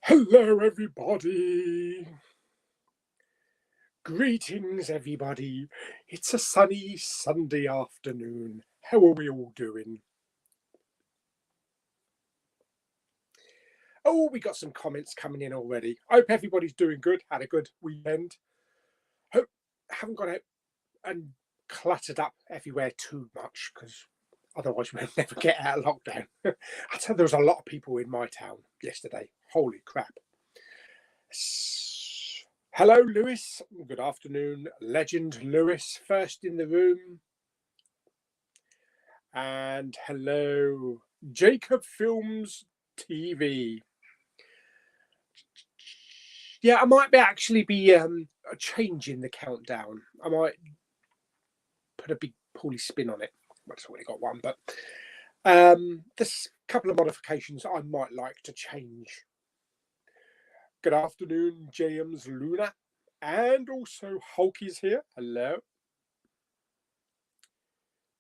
Hello, everybody. Greetings, everybody. It's a sunny Sunday afternoon. How are we all doing? Oh, we got some comments coming in already. I hope everybody's doing good. Had a good weekend. Hope haven't got out and cluttered up everywhere too much, because otherwise we'll never get out of lockdown. I tell you, there was a lot of people in my town yesterday. Holy crap. Hello, Lewis. Good afternoon. Legend Lewis, first in the room. And hello, Jacob Films TV. Yeah, I might actually be changing the countdown. I might put a big Pauly spin on it. Well, it's already got one, but there's a couple of modifications I might like to change. Good afternoon, James Luna. And also Hulk is here. Hello.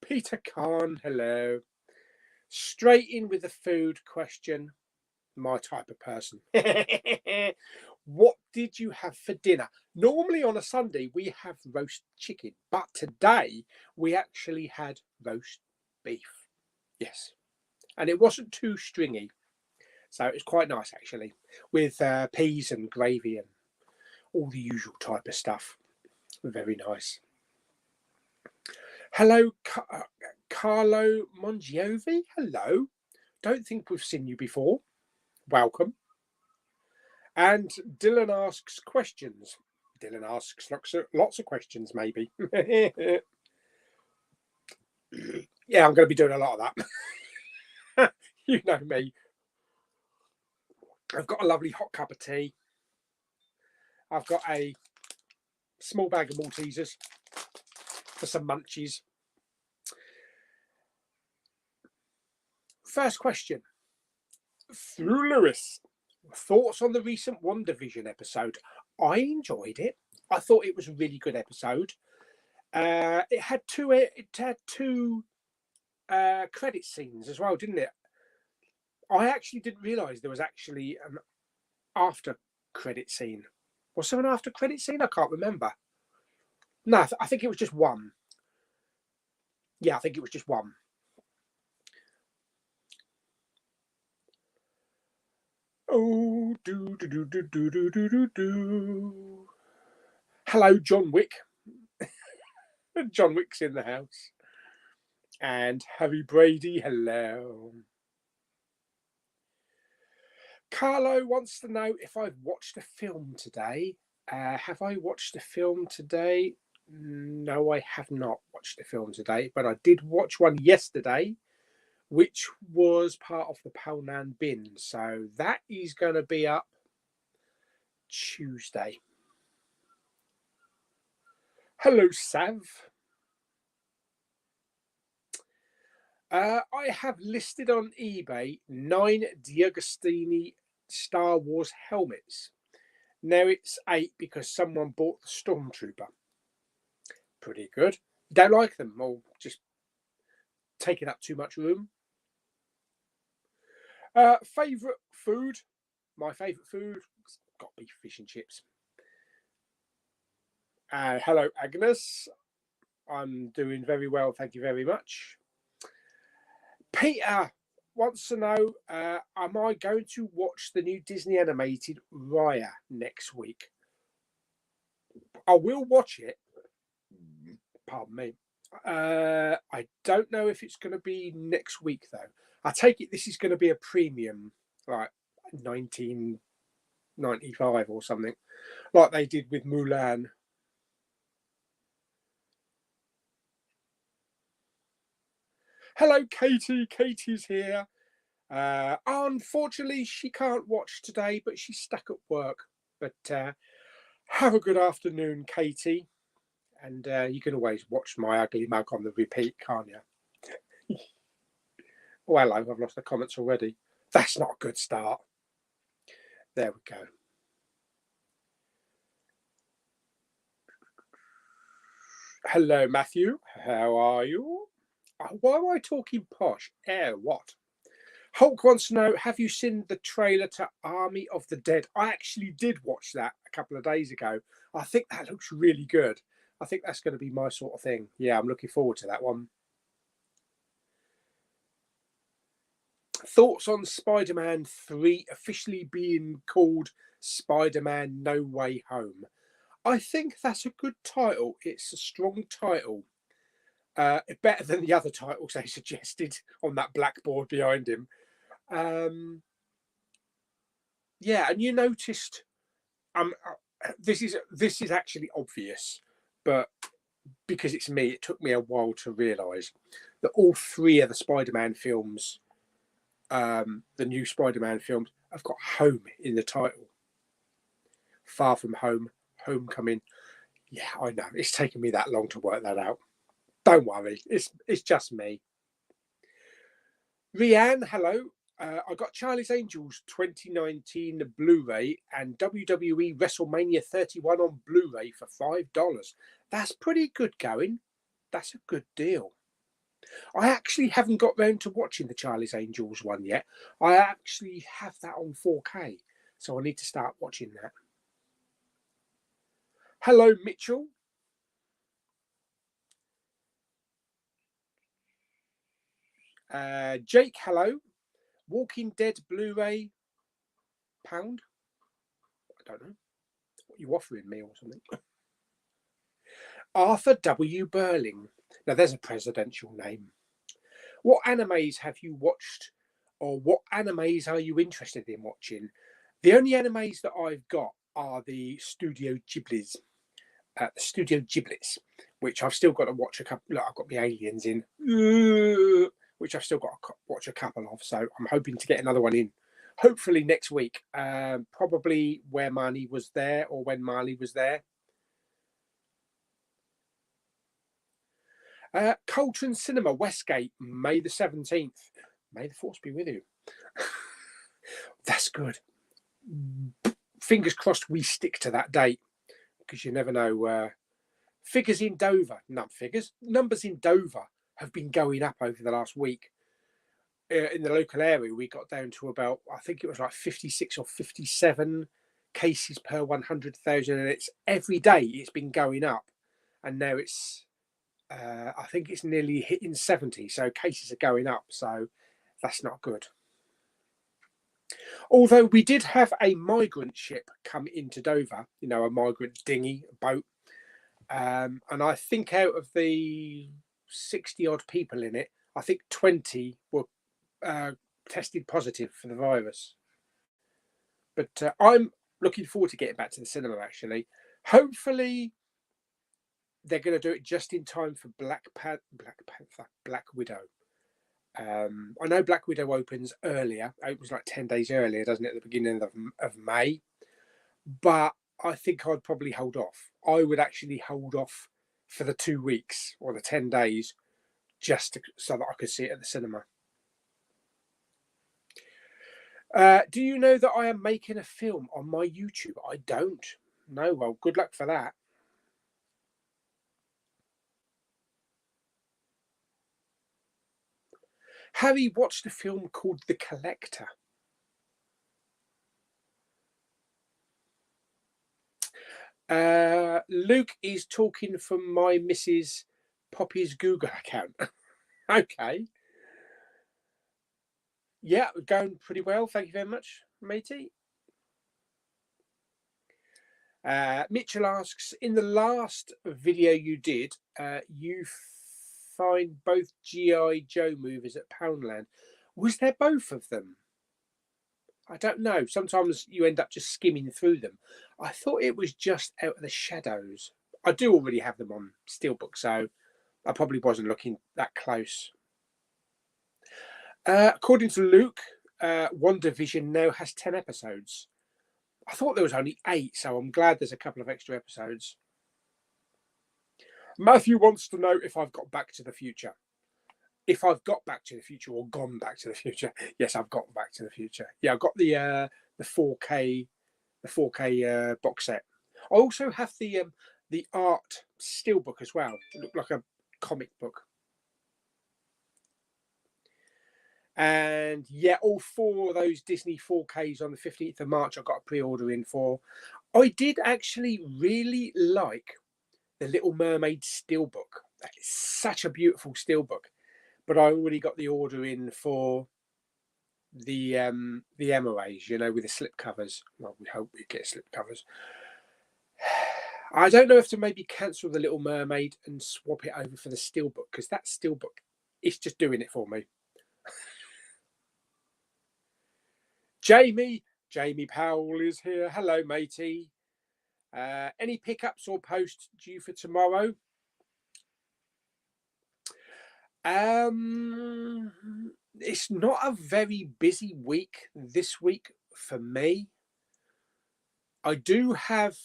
Peter Khan, hello. Straight in with the food question. My type of person. What did you have for dinner? Normally on a Sunday we have roast chicken, but today we actually had roast beef. Yes. And it wasn't too stringy. So it was quite nice actually, with peas and gravy and all the usual type of stuff. Very nice. Hello, Carlo Mongiovi. Hello. Don't think we've seen you before. Welcome. And Dylan asks questions. Dylan asks lots of questions, maybe. Yeah, I'm going to be doing a lot of that. You know me. I've got a lovely hot cup of tea. I've got a small bag of Maltesers for some munchies. First question. Through Lewis. Thoughts on the recent WandaVision episode? I enjoyed it. I thought it was a really good episode. It had two credit scenes as well, didn't it? I actually didn't realise there was actually an after credit scene. Was there an after credit scene? I can't remember. No, I think it was just one. Yeah, I think it was just one. Oh, do. Hello, John Wick. John Wick's in the house. And Harry Brady, hello. Carlo wants to know if I've watched a film today. Have I watched a film today? No, I have not watched a film today, but I did watch one yesterday, which was part of the Palnan bin. So that is going to be up Tuesday. Hello, Sav. I have listed on eBay 9 D'Agostini Star Wars helmets. Now it's 8 because someone bought the Stormtrooper. Pretty good. Don't like them, or just taking up too much room. Favourite food? My favourite food has got to be fish and chips. Hello, Agnes. I'm doing very well, thank you very much. Peter wants to know, am I going to watch the new Disney animated Raya next week? I will watch it. Pardon me. I don't know if it's going to be next week, though. I take it this is going to be a premium, like 1995 or something, like they did with Mulan. Hello, Katie. Katie's here. Unfortunately, she can't watch today, but she's stuck at work. But have a good afternoon, Katie. And you can always watch my ugly mug on the repeat, can't you? Oh, hello, I've lost the comments already. That's not a good start. There we go. Hello, Matthew. How are you? Why am I talking posh? What? Hulk wants to know, have you seen the trailer to Army of the Dead? I actually did watch that a couple of days ago. I think that looks really good. I think that's going to be my sort of thing. Yeah, I'm looking forward to that one. Thoughts on Spider-Man 3 officially being called Spider-Man No Way Home? I think that's a good title. It's a strong title. Better than the other titles they suggested on that blackboard behind him. Yeah, and you noticed this is actually obvious, but because it's me, it took me a while to realise that all three of the Spider-Man films, the new Spider-Man films, have got home in the title. Far From Home, Homecoming. Yeah, I know. It's taken me that long to work that out. Don't worry. It's just me. Rianne, hello. I got Charlie's Angels 2019 Blu-ray and WWE WrestleMania 31 on Blu-ray for $5. That's pretty good going. That's a good deal. I actually haven't got round to watching the Charlie's Angels one yet. I actually have that on 4K, so I need to start watching that. Hello, Mitchell. Jake, hello. Walking Dead Blu-ray pound? I don't know. What you offering me or something? Arthur W. Burling. Now there's a presidential name. What animes have you watched, or what animes are you interested in watching? The only animes that I've got are the Studio Ghibli's. Which I've still got to watch a couple. Look, I've got the Aliens in, which I've still got to watch a couple of. So I'm hoping to get another one in, hopefully next week. Probably Where Marley Was There, or When Marley Was There. Colton Cinema, Westgate, May the 17th. May the force be with you. That's good. Fingers crossed we stick to that date, because you never know. Figures in Dover, numbers in Dover have been going up over the last week. In the local area, we got down to about, I think it was like 56 or 57 cases per 100,000, and it's every day it's been going up, and now it's I think it's nearly hitting 70, so cases are going up, so that's not good. Although we did have a migrant ship come into Dover, a migrant dinghy, a boat, and I think out of the 60 odd people in it, I think 20 were tested positive for the virus. But I'm looking forward to getting back to the cinema, actually. Hopefully they're going to do it just in time for Black Widow. I know Black Widow opens earlier. It was like 10 days earlier, doesn't it, at the beginning of May? But I think I'd probably hold off. I would actually hold off for the 2 weeks or the 10 days so that I could see it at the cinema. Do you know that I am making a film on my YouTube? I don't. No, well, good luck for that. Harry watched a film called The Collector. Luke is talking from my Mrs. Poppy's Google account. Okay. Yeah, going pretty well. Thank you very much, matey. Mitchell asks, in the last video you did, you find both G.I. Joe movies at Poundland. Was there both of them? I don't know. Sometimes you end up just skimming through them. I thought it was just Out of the Shadows. I do already have them on Steelbook, so I probably wasn't looking that close. According to Luke, WandaVision now has 10 episodes. I thought there was only 8, so I'm glad there's a couple of extra episodes. Matthew wants to know if I've got Back to the Future. If I've got Back to the Future or gone Back to the Future. Yes, I've got Back to the Future. Yeah, I've got the 4K box set. I also have the art steelbook as well. It looked like a comic book. And yeah, all 4 of those Disney 4Ks on the 15th of March I got a pre-order in for. I did actually really like the Little Mermaid steelbook. That is such a beautiful steelbook. But I already got the order in for the MOAs, you know, with the slip covers. Well, we hope we get slip covers. I don't know if to maybe cancel the Little Mermaid and swap it over for the steelbook, because that steelbook is just doing it for me. Jamie Powell is here. Hello, matey. Any pickups or posts due for tomorrow? It's not a very busy week this week for me. I do have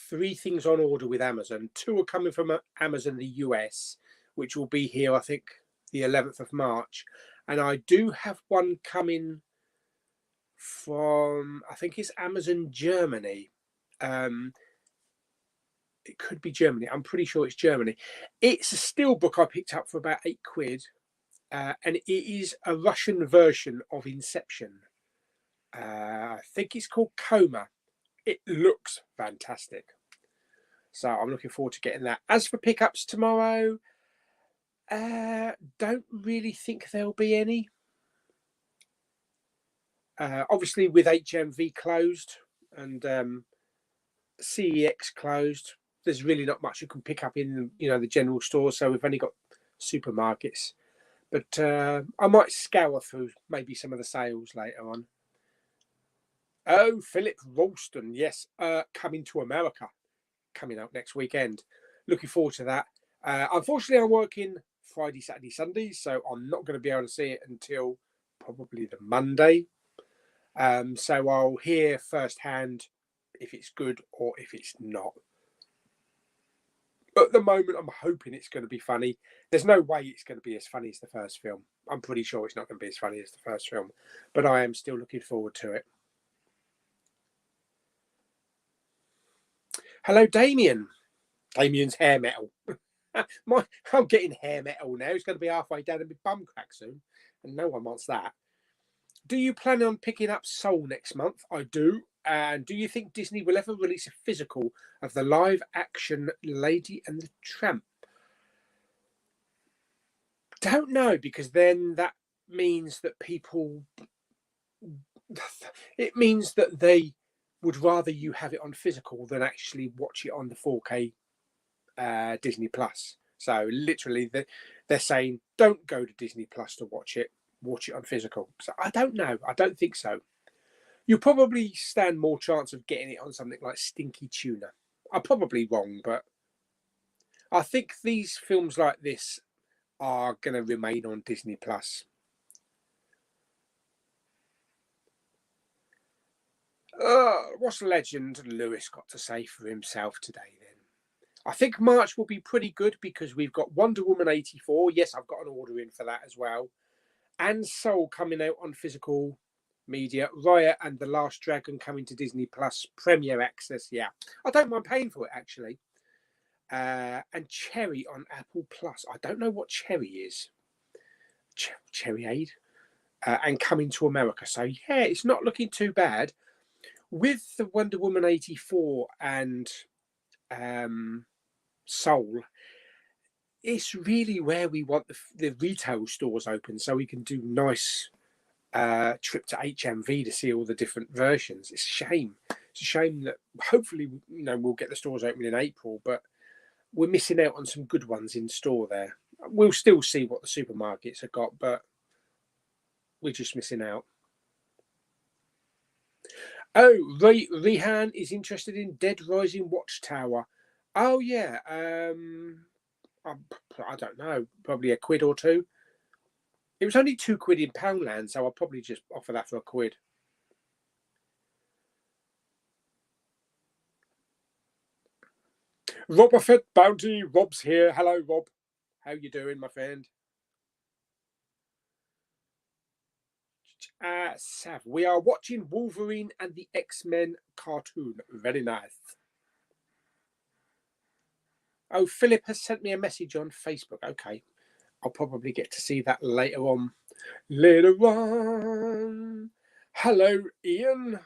3 things on order with Amazon. 2 are coming from Amazon the US, which will be here, I think, the 11th of March. And I do have one coming from, I think it's Amazon Germany. It could be Germany. I'm pretty sure it's Germany. It's a steelbook I picked up for about £8, and it is a Russian version of Inception. I think it's called Coma. It looks fantastic. So I'm looking forward to getting that. As for pickups tomorrow, don't really think there'll be any. Obviously, with HMV closed and CEX closed, there's really not much you can pick up in, you know, the general store. So we've only got supermarkets. But I might scour through maybe some of the sales later on. Oh, Philip Ralston, yes, coming to America, coming out next weekend. Looking forward to that. Unfortunately, I'm working Friday, Saturday, Sunday, so I'm not going to be able to see it until probably the Monday. So I'll hear firsthand if it's good or if it's not. At the moment, I'm hoping it's going to be funny. There's no way it's going to be as funny as the first film. I'm pretty sure it's not going to be as funny as the first film, but I am still looking forward to it. Hello, Damien. Damien's hair metal. I'm getting hair metal now. It's going to be halfway down and my bum crack soon, and no one wants that. Do you plan on picking up Soul next month? I do. And do you think Disney will ever release a physical of the live-action Lady and the Tramp? Don't know, because then that means that people... It means that they would rather you have it on physical than actually watch it on the 4K Disney Plus. So literally, they're saying, don't go to Disney Plus to watch it on physical. So I don't know. I don't think so. You'll probably stand more chance of getting it on something like Stinky Tuna. I'm probably wrong, but I think these films like this are going to remain on Disney Plus. What's Legend Lewis got to say for himself today then? I think March will be pretty good because we've got Wonder Woman 84. Yes, I've got an order in for that as well. And Soul coming out on physical media. Raya and The Last Dragon coming to Disney Plus Premier Access. Yeah, I don't mind paying for it actually. And Cherry on Apple Plus. I don't know what Cherry is. Cherry Aid. And coming to America. So yeah, it's not looking too bad. With the Wonder Woman 84 and Soul, it's really where we want the retail stores open so we can do nice trip to HMV to see all the different versions. It's a shame. It's a shame that hopefully, you know, we'll get the stores open in April, but we're missing out on some good ones in store there. We'll still see what the supermarkets have got, but we're just missing out. Oh, Rehan is interested in Dead Rising Watchtower. Oh yeah, I don't know, probably £1 or £2. It was only £2 in Poundland, so I'll probably just offer that for £1. Robert Bounty, Rob's here. Hello, Rob. How you doing, my friend? Sav, we are watching Wolverine and the X-Men cartoon. Very nice. Oh, Philip has sent me a message on Facebook. Okay, I'll probably get to see that later on. Later on. Hello, Ian.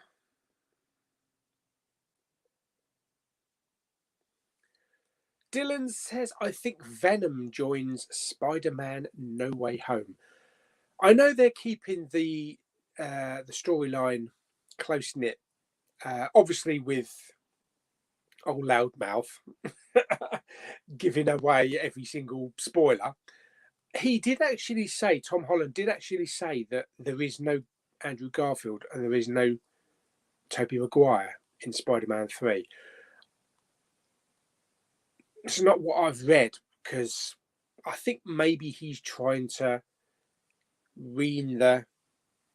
Dylan says, I think Venom joins Spider-Man No Way Home. I know they're keeping the storyline close knit, obviously with old loudmouth giving away every single spoiler. He did actually say, Tom Holland did actually say that there is no Andrew Garfield and there is no Tobey Maguire in Spider-Man 3. It's not what I've read, because I think maybe he's trying to wean the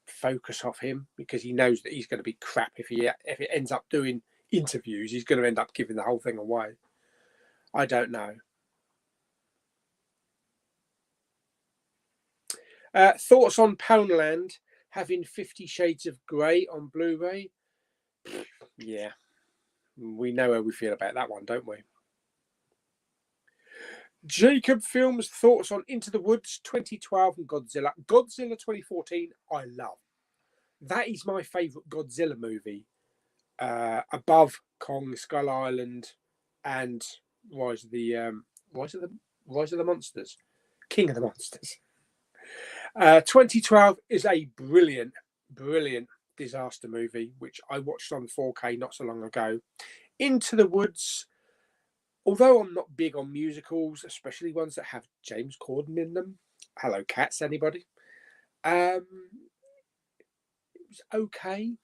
focus off him, because he knows that he's going to be crap if it ends up doing interviews. He's going to end up giving the whole thing away. I don't know. Thoughts on Poundland having 50 Shades of Grey on Blu-ray? Yeah, we know how we feel about that one, don't we? Jacob Films, thoughts on Into the Woods 2012 and Godzilla. Godzilla 2014, I love. That is my favourite Godzilla movie, above Kong Skull Island and Rise of the Monsters, King of the Monsters. 2012 is a brilliant disaster movie, which I watched on 4K not so long ago. Into the Woods, although I'm not big on musicals, especially ones that have James Corden in them. Hello, Cats, anybody? It was okay.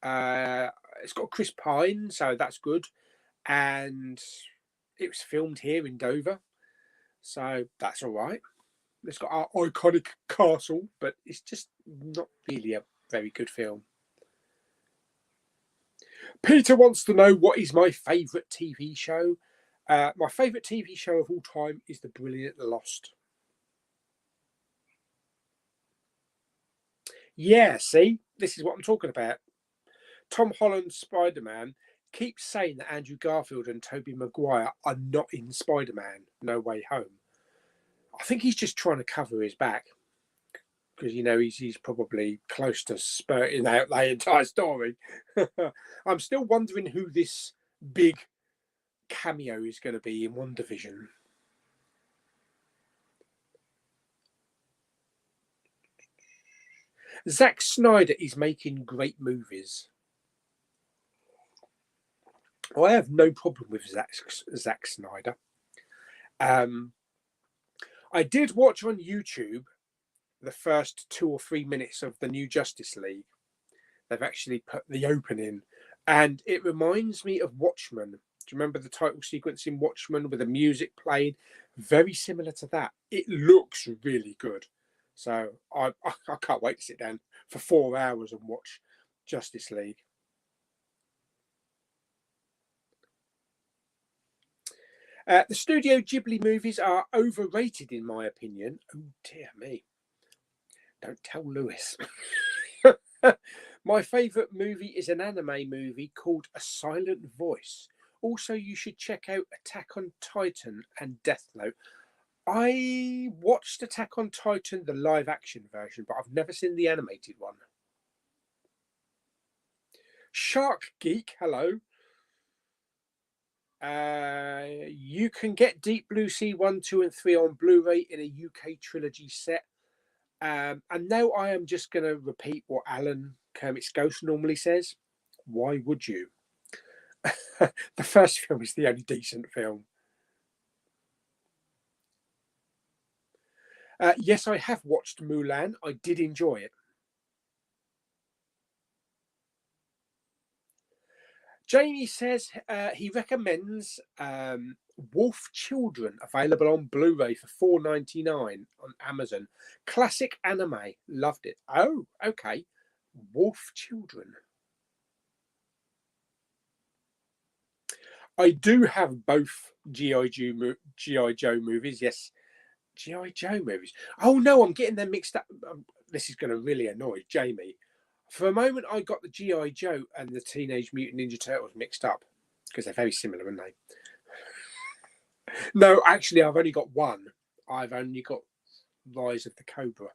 It's got Chris Pine, so that's good. And it was filmed here in Dover, so that's all right. It's got our iconic castle, but it's just not really a very good film. Peter wants to know, what is my favourite TV show? My favourite TV show of all time is The Brilliant Lost. Yeah, see, this is what I'm talking about. Tom Holland's Spider-Man keeps saying that Andrew Garfield and Tobey Maguire are not in Spider-Man No Way Home. I think he's just trying to cover his back, because he's probably close to spurting out the entire story. I'm still wondering who this big cameo is going to be in WandaVision. Zack Snyder is making great movies. I have no problem with Zack Snyder. I did watch on YouTube the first 2 or 3 minutes of the new Justice League. They've actually put the opening, and it reminds me of Watchmen. Do you remember the title sequence in Watchmen with the music playing? Very similar to that. It looks really good. So I can't wait to sit down for 4 hours and watch Justice League. The Studio Ghibli movies are overrated, in my opinion. Oh, dear me. Don't tell Lewis. My favourite movie is an anime movie called A Silent Voice. Also, you should check out Attack on Titan and Death Note. I watched Attack on Titan, the live action version, but I've never seen the animated one. Shark Geek, hello. You can get Deep Blue Sea 1, 2 and 3 on Blu-ray in a UK trilogy set. And now I am just going to repeat what Alan Kermit's Ghost normally says. Why would you? The first film is the only decent film. Yes, I have watched Mulan. I did enjoy it. Jamie says he recommends Wolf Children, available on Blu-ray for $4.99 on Amazon. Classic anime. Loved it. Oh, okay. Wolf Children. I do have both G.I. Joe movies. Yes, G.I. Joe movies. Oh, no, I'm getting them mixed up. This is going to really annoy Jamie. For a moment, I got the G.I. Joe and the Teenage Mutant Ninja Turtles mixed up, because they're very similar, aren't they? No, actually, I've only got one. I've only got Rise of the Cobra.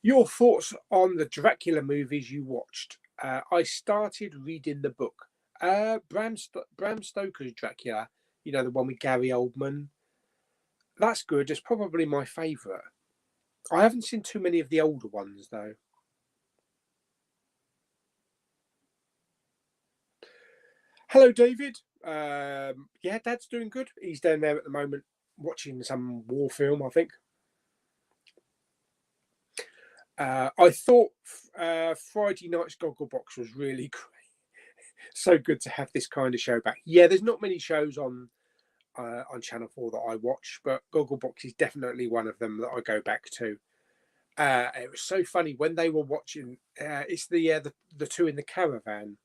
Your thoughts on the Dracula movies you watched? I started reading the book. Bram Stoker's Dracula, you know, the one with Gary Oldman. That's good. It's probably my favourite. I haven't seen too many of the older ones, though. Hello, David. Yeah, Dad's doing good. He's down there at the moment watching some war film, I think. I thought Friday night's Gogglebox was really great. So good to have this kind of show back. Yeah, there's not many shows on Channel 4 that I watch, but Gogglebox is definitely one of them that I go back to. It was so funny when they were watching. It's the two in the caravan.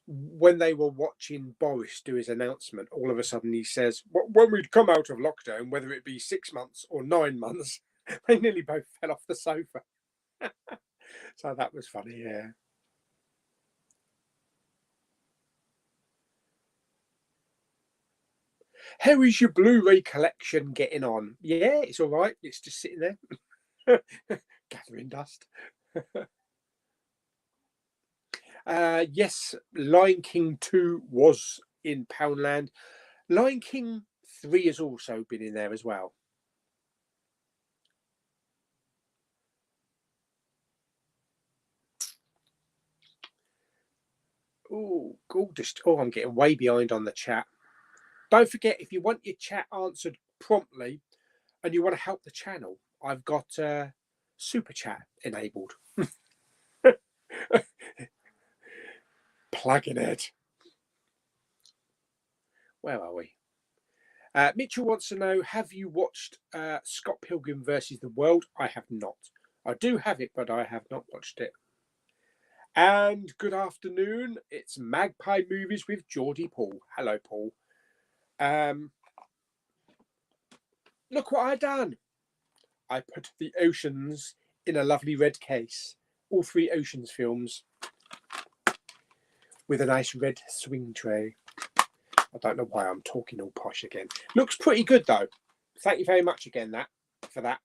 When they were watching Boris do his announcement, all of a sudden he says, "When we'd come out of lockdown, whether it be 6 months or 9 months," they nearly both fell off the sofa. So that was funny, yeah. How is your Blu-ray collection getting on? Yeah, it's all right. It's just sitting there, gathering dust. Yes, Lion King 2 was in Poundland. Lion King 3 has also been in there as well. Oh, gorgeous. Oh, I'm getting way behind on the chat. Don't forget, if you want your chat answered promptly and you want to help the channel, I've got Super Chat enabled. Plugging it. Where are we? Mitchell wants to know, have you watched Scott Pilgrim versus the World? I have not. I do have it, but I have not watched it. And good afternoon. It's Magpie Movies with Geordie Paul. Hello, Paul. Look what I done. I put the Oceans in a lovely red case. All 3 Oceans films with a nice red swing tray. I don't know why I'm talking all posh again. Looks pretty good, though. Thank you very much again for that.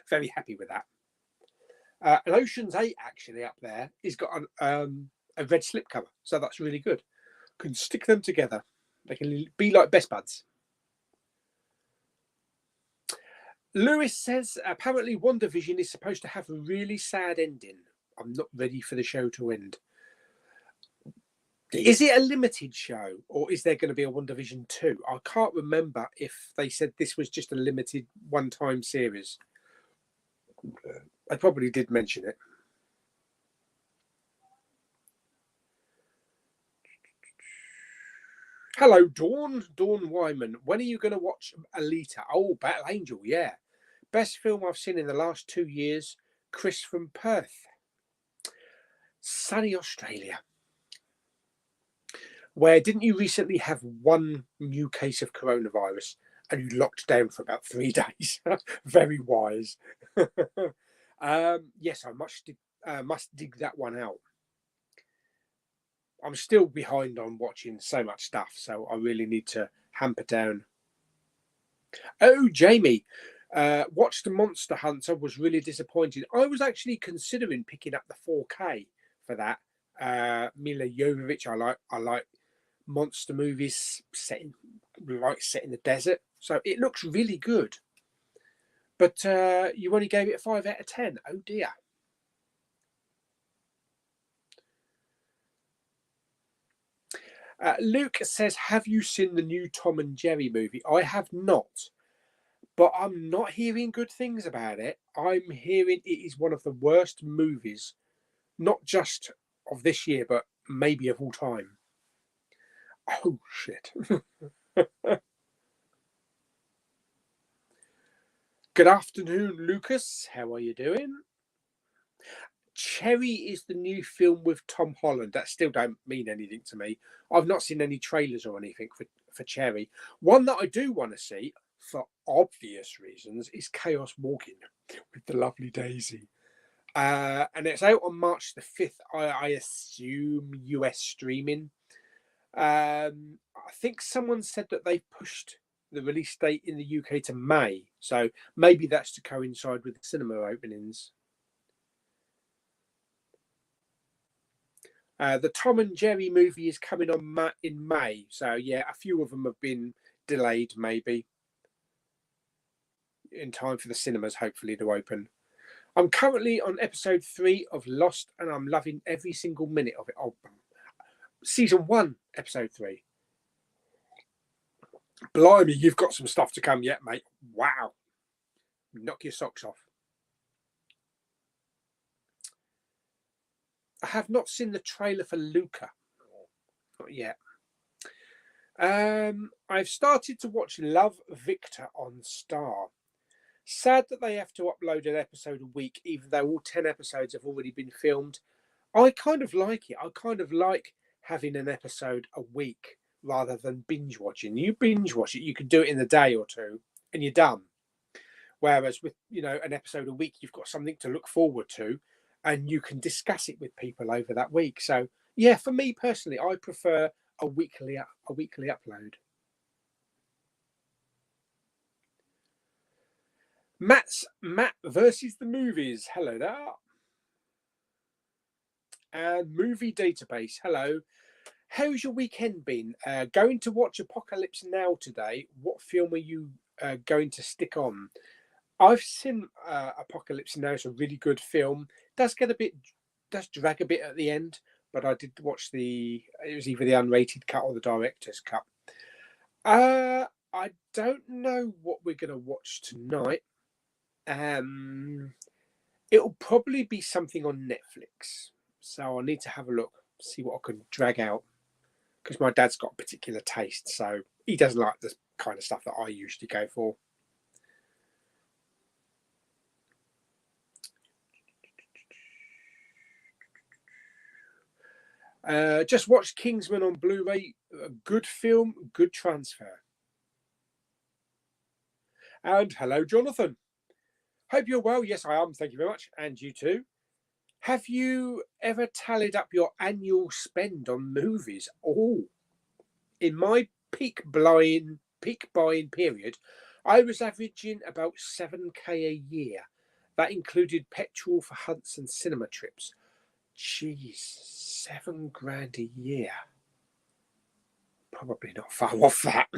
Very happy with that. And Ocean's 8 actually up there is got a red slipcover, so that's really good. Can stick them together. They can be like best buds. Lewis says apparently WandaVision is supposed to have a really sad ending. I'm not ready for the show to end. Is it a limited show, or is there going to be a WandaVision 2? I can't remember if they said this was just a limited one-time series. I probably did mention it. Hello, Dawn Wyman. When are you going to watch Alita? Oh, Battle Angel, yeah. Best film I've seen in the last 2 years. Chris from Perth. Sunny Australia. Where didn't you recently have one new case of coronavirus and you locked down for about 3 days? Very wise. Yes, I must dig that one out. I'm still behind on watching so much stuff, so I really need to hamper down. Oh, Jamie, watched Monster Hunter, was really disappointed. I was actually considering picking up the 4K for that. Mila Jovovich, I like monster movies set in the desert, so it looks really good. But you only gave it a 5 out of 10. Oh dear. Luke says, have you seen the new Tom and Jerry movie? I have not, but I'm not hearing good things about it. I'm hearing it is one of the worst movies, not just of this year, but maybe of all time. Oh, shit. Good afternoon, Lucas. How are you doing? Cherry is the new film with Tom Holland. That still don't mean anything to me. I've not seen any trailers or anything for Cherry. One that I do want to see, for obvious reasons, is Chaos Walking with the lovely Daisy. And it's out on March the 5th, I assume US streaming. I think someone said that they've pushed the release date in the UK to May. So maybe that's to coincide with the cinema openings. The Tom and Jerry movie is coming on in May. So yeah, a few of them have been delayed, maybe in time for the cinemas hopefully to open. I'm currently on episode 3 of Lost, and I'm loving every single minute of it. Oh, season 1, episode 3. Blimey, you've got some stuff to come yet, mate. Wow. Knock your socks off. I have not seen the trailer for Luca. Not yet. I've started to watch Love Victor on Star. Sad that they have to upload an episode a week, even though all 10 episodes have already been filmed. I kind of like it. I kind of like having an episode a week rather than binge watching. You binge watch it, you can do it in a day or two and you're done. Whereas with, an episode a week, you've got something to look forward to and you can discuss it with people over that week. So yeah, for me personally, I prefer a weekly upload. Matt versus the movies. Hello there. And Movie Database. Hello. How's your weekend been? Going to watch Apocalypse Now today. What film are you going to stick on? I've seen Apocalypse Now. It's a really good film. Does drag a bit at the end, but I did watch it was either the unrated cut or the director's cut. I don't know what we're going to watch tonight. It'll probably be something on Netflix. So I need to have a look, see what I can drag out. Because my dad's got a particular taste, so he doesn't like the kind of stuff that I usually go for. Just watched Kingsman on Blu-ray. A good film, good transfer. And hello, Jonathan. Hope you're well. Yes, I am. Thank you very much. And you too. Have you ever tallied up your annual spend on movies? Oh, in my peak buying period, I was averaging about 7k a year. That included petrol for hunts and cinema trips. Jeez, $7,000 a year. Probably not far off that.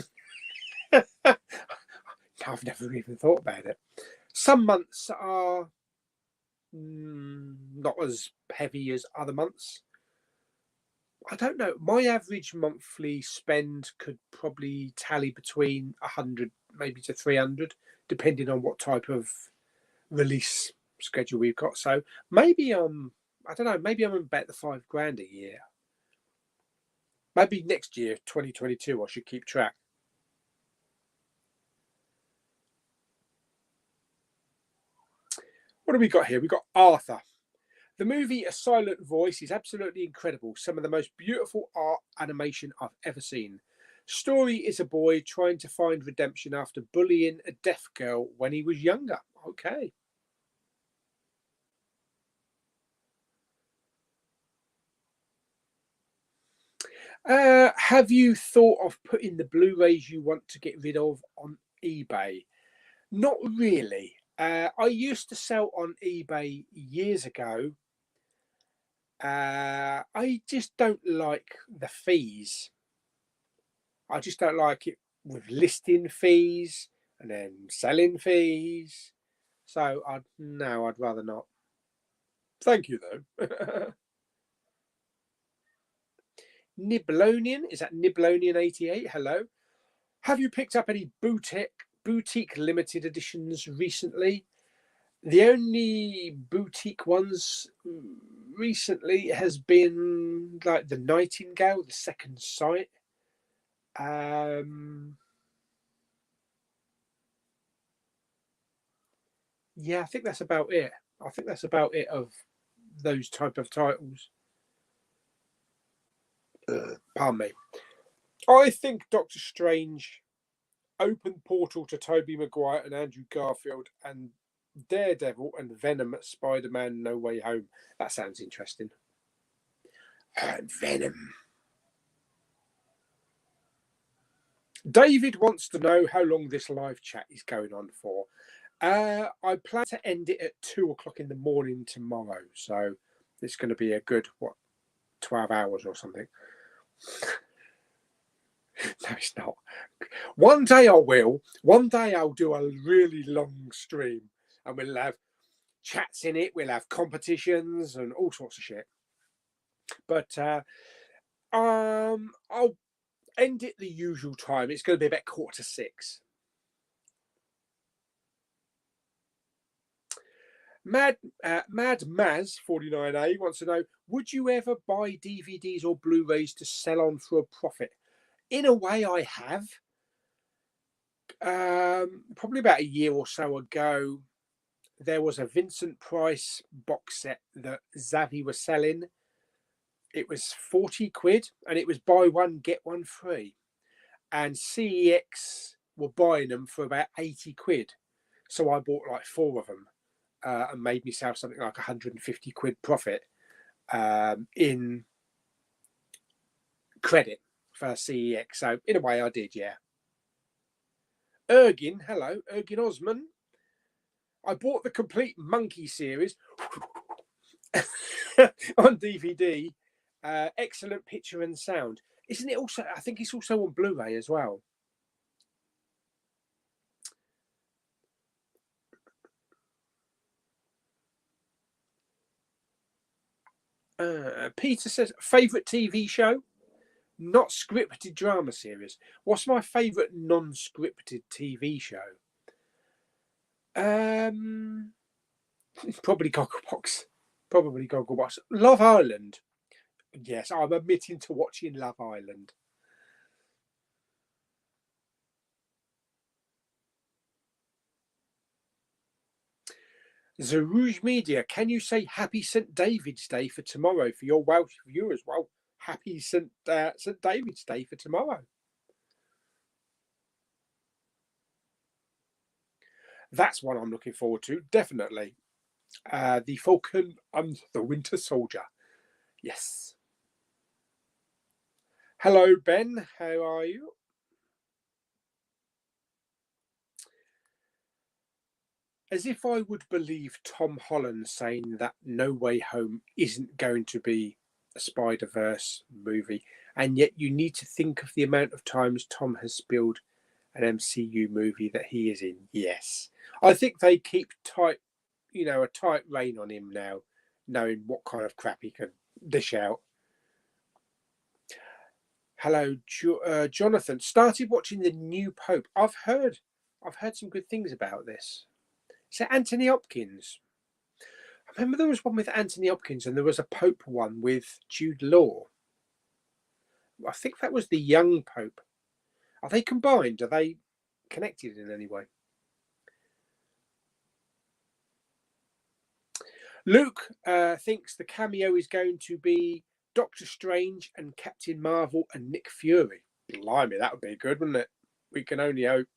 I've never even thought about it. Some months are not as heavy as other months. I don't know. My average monthly spend could probably tally between 100 maybe to 300, depending on what type of release schedule we've got. So maybe I don't know, maybe I'm about the $5,000 a year. Maybe next year, 2022, I should keep track. What have we got here? We've got Arthur. The movie A Silent Voice is absolutely incredible. Some of the most beautiful art animation I've ever seen. Story is a boy trying to find redemption after bullying a deaf girl when he was younger. Okay. Have you thought of putting the Blu-rays you want to get rid of on eBay? Not really. I used to sell on eBay years ago. I just don't like the fees. I just don't like it with listing fees and then selling fees. So I'd rather not. Thank you though. Niblonian, is that Niblonian88? Hello. Have you picked up any boutique limited editions recently? The only boutique ones recently has been like the Nightingale, the Second Sight. Yeah, I think that's about it. I think that's about it of those type of titles. Pardon me. I think Doctor Strange opened portal to Tobey Maguire and Andrew Garfield and Daredevil and Venom at Spider-Man No Way Home. That sounds interesting. Venom. David wants to know how long this live chat is going on for. I plan to end it at 2 o'clock in the morning tomorrow, so it's going to be a good 12 hours or something. No, it's not. One day I will. One day I'll do a really long stream, and we'll have chats in it. We'll have competitions and all sorts of shit. But I'll end it the usual time. It's going to be about 5:45. Mad Maz 49A wants to know: would you ever buy DVDs or Blu-rays to sell on for a profit? In a way, I have. Probably about a year or so ago, there was a Vincent Price box set that Zavvi was selling. It was 40 quid, and it was buy one get one free. And CEX were buying them for about 80 quid. So I bought like 4 of them. And made myself something like 150 quid profit in credit for CEX. So in a way I did, yeah. Ergin, hello, Ergin Osman. I bought the complete Monkey series on DVD. Excellent picture and sound. Isn't it also, I think it's also on Blu-ray as well. Peter says, favourite TV show? Not scripted drama series. What's my favourite non-scripted TV show? Probably Gogglebox. Probably Gogglebox. Love Island. Yes, I'm admitting to watching Love Island. The Rouge Media, can you say Happy St. David's Day for tomorrow for your Welsh viewers? Well, Happy St. David's Day for tomorrow. That's what I'm looking forward to, definitely. The Falcon and the Winter Soldier. Yes. Hello, Ben. How are you? As if I would believe Tom Holland saying that No Way Home isn't going to be a Spider-Verse movie, and yet you need to think of the amount of times Tom has spilled an MCU movie that he is in. Yes. I think they keep a tight rein on him now, knowing what kind of crap he can dish out. Hello, Jonathan. Started watching The New Pope. I've heard some good things about this. Is it Anthony Hopkins? I remember there was one with Anthony Hopkins and there was a Pope one with Jude Law. I think that was the young Pope. Are they combined? Are they connected in any way? Luke thinks the cameo is going to be Doctor Strange and Captain Marvel and Nick Fury. Blimey, that would be good, wouldn't it? We can only hope.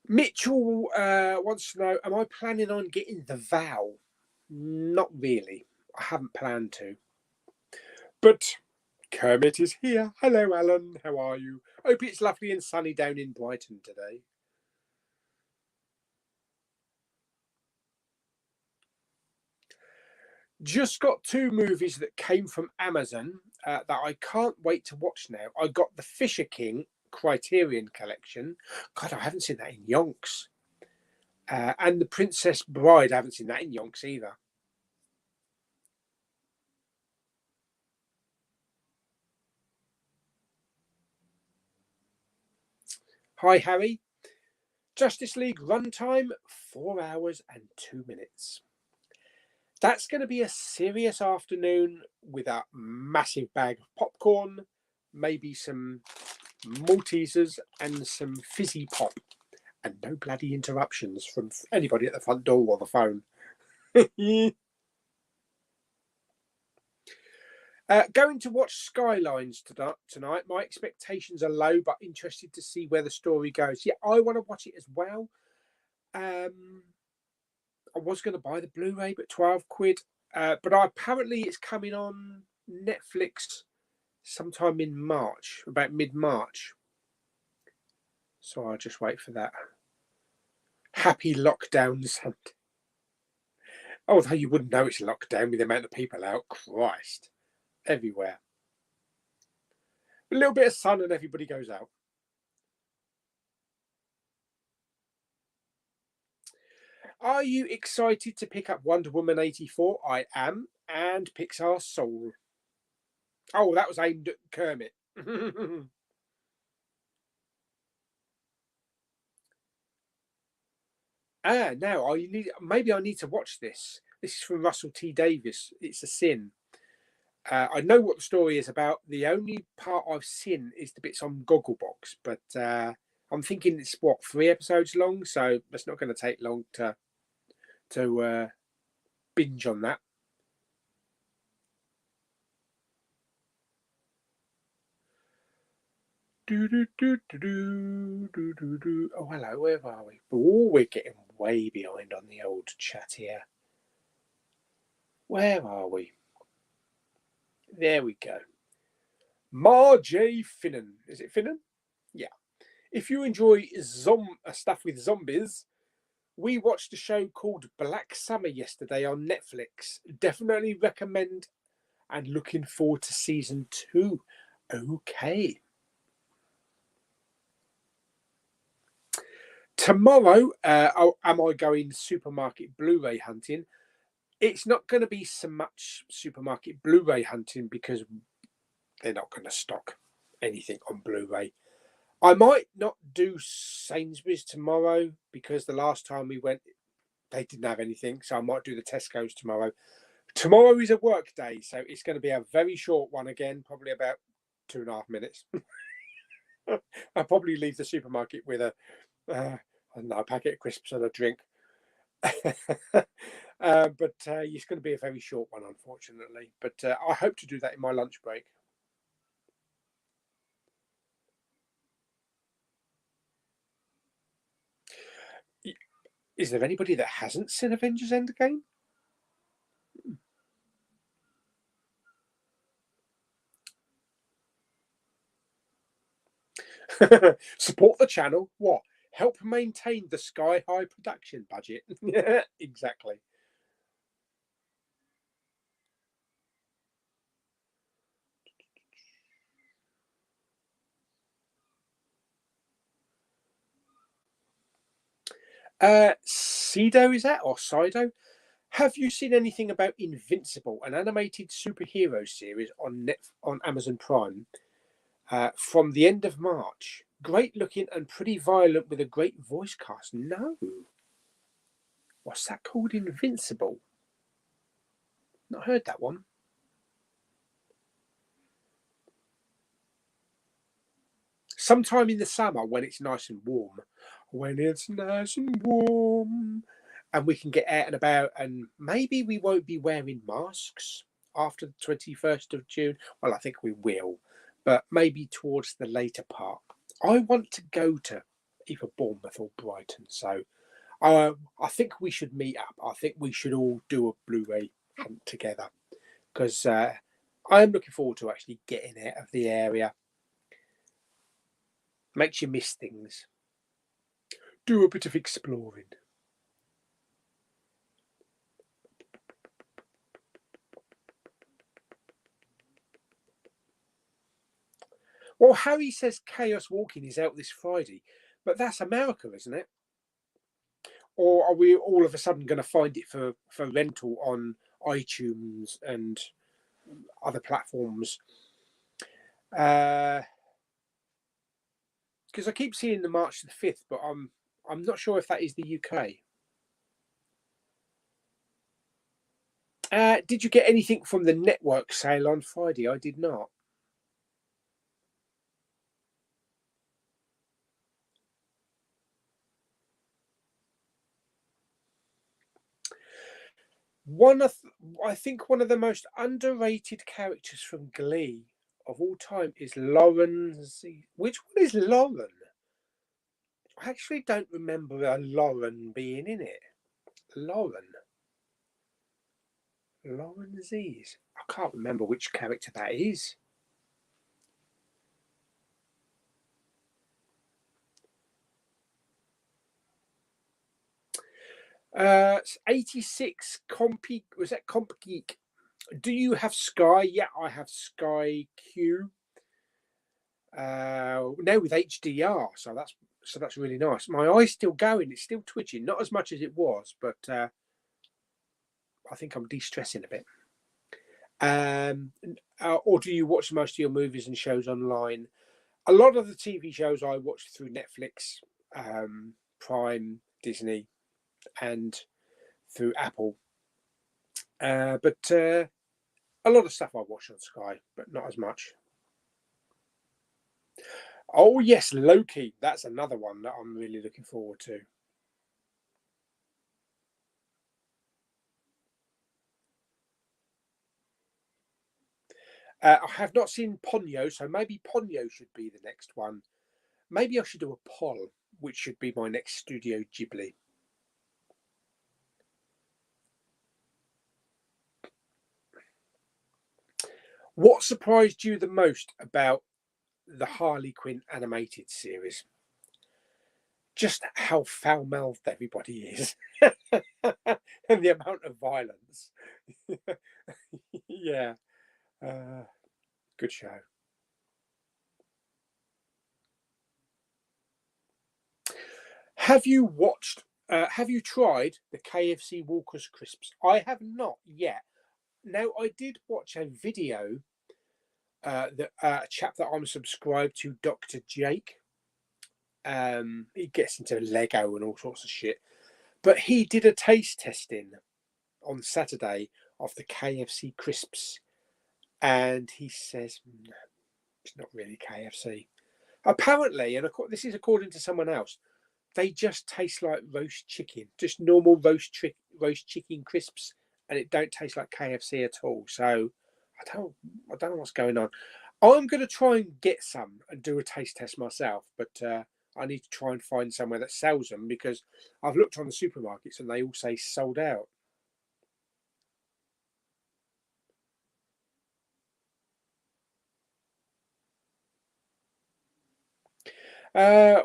Mitchell wants to know, am I planning on getting The Vow? Not really. I haven't planned to. But Kermit is here. Hello, Alan. How are you? Hope it's lovely and sunny down in Brighton today. Just got 2 movies that came from Amazon that I can't wait to watch now. I got The Fisher King Criterion Collection. God, I haven't seen that in yonks. And The Princess Bride. I haven't seen that in yonks either. Hi, Harry. Justice League runtime, 4 hours and 2 minutes. That's going to be a serious afternoon with a massive bag of popcorn, maybe some Maltesers and some fizzy pop, and no bloody interruptions from anybody at the front door or the phone. Going to watch Skylines tonight. My expectations are low, but interested to see where the story goes. Yeah, I want to watch it as well. I was going to buy the Blu-ray, but 12 quid. But apparently it's coming on Netflix sometime in March, about mid-March. So I'll just wait for that. Happy lockdown Sunday. Although you wouldn't know it's lockdown with the amount of people out. Christ. Everywhere. A little bit of sun and everybody goes out. Are you excited to pick up Wonder Woman 84? I am. And Pixar Soul. Oh, that was aimed at Kermit. Now maybe I need to watch this. This is from Russell T Davies. It's a Sin. I know what the story is about. The only part I've seen is the bits on Gogglebox, but I'm thinking it's 3 episodes long, so it's not going to take long to binge on that. Oh, hello, where are we? Oh, we're getting way behind on the old chat here. Where are we? There we go. Marjay Finnan. Is it Finnan? Yeah. If you enjoy stuff with zombies, we watched a show called Black Summer yesterday on Netflix. Definitely recommend and looking forward to season 2. Okay. Tomorrow, am I going supermarket Blu-ray hunting? It's not going to be so much supermarket Blu-ray hunting because they're not going to stock anything on Blu-ray. I might not do Sainsbury's tomorrow because the last time we went, they didn't have anything. So I might do the Tesco's tomorrow. Tomorrow is a work day, so it's going to be a very short one again, probably about 2.5 minutes. I'll probably leave the supermarket with a packet of crisps and a drink. But it's going to be a very short one, unfortunately. But I hope to do that in my lunch break. Is there anybody that hasn't seen Avengers Endgame? Support the channel. What? Help maintain the sky-high production budget. Exactly. Sido, is that? Or Sido? Have you seen anything about Invincible, an animated superhero series on Amazon Prime from the end of March? Great looking and pretty violent with a great voice cast. No. What's that called? Invincible? Not heard that one. Sometime in the summer when it's nice and warm. When it's nice and warm. And we can get out and about, and maybe we won't be wearing masks after the 21st of June. Well, I think we will, but maybe towards the later part. I want to go to either Bournemouth or Brighton, so I think we should meet up. I think we should all do a Blu-ray hunt together because I'm looking forward to actually getting out of the area. Makes you miss things. Do a bit of exploring. Well, Harry says Chaos Walking is out this Friday, but that's America, isn't it? Or are we all of a sudden going to find it for rental on iTunes and other platforms? Because I keep seeing the March the 5th, but I'm not sure if that is the UK. Did you get anything from the network sale on Friday? I did not. I think one of the most underrated characters from Glee of all time is Lauren. Which one is Lauren? I actually don't remember a Lauren being in it. Lauren. Lion disease. I can't remember which character that is. It's 86 Compy. Was that CompGeek? Do you have Sky? Yeah, I have SkyQ. Now with HDR, so that's really nice. My eye's still going; it's still twitching, not as much as it was, but I think I'm de-stressing a bit. Or do you watch most of your movies and shows online? A lot of the TV shows I watch through Netflix, Prime, Disney, and through Apple. But a lot of stuff I watch on Sky, but not as much. Oh yes, Loki. That's another one that I'm really looking forward to. I have not seen Ponyo, so maybe Ponyo should be the next one. Maybe I should do a poll, which should be my next Studio Ghibli. What surprised you the most about the Harley Quinn animated series? Just how foul-mouthed everybody is, and the amount of violence. Yeah, good show. Have you watched? Have you tried the KFC Walker's crisps? I have not yet. Now, I did watch a video that a chap that I'm subscribed to, Dr. Jake. He gets into Lego and all sorts of shit, but he did a taste testing on Saturday of the KFC crisps, and he says it's not really KFC. Apparently, and this is according to someone else, they just taste like roast chicken, just normal roast chicken crisps, and it don't taste like KFC at all. So I don't know what's going on. I'm going to try and get some and do a taste test myself, but I need to try and find somewhere that sells them because I've looked on the supermarkets and they all say sold out.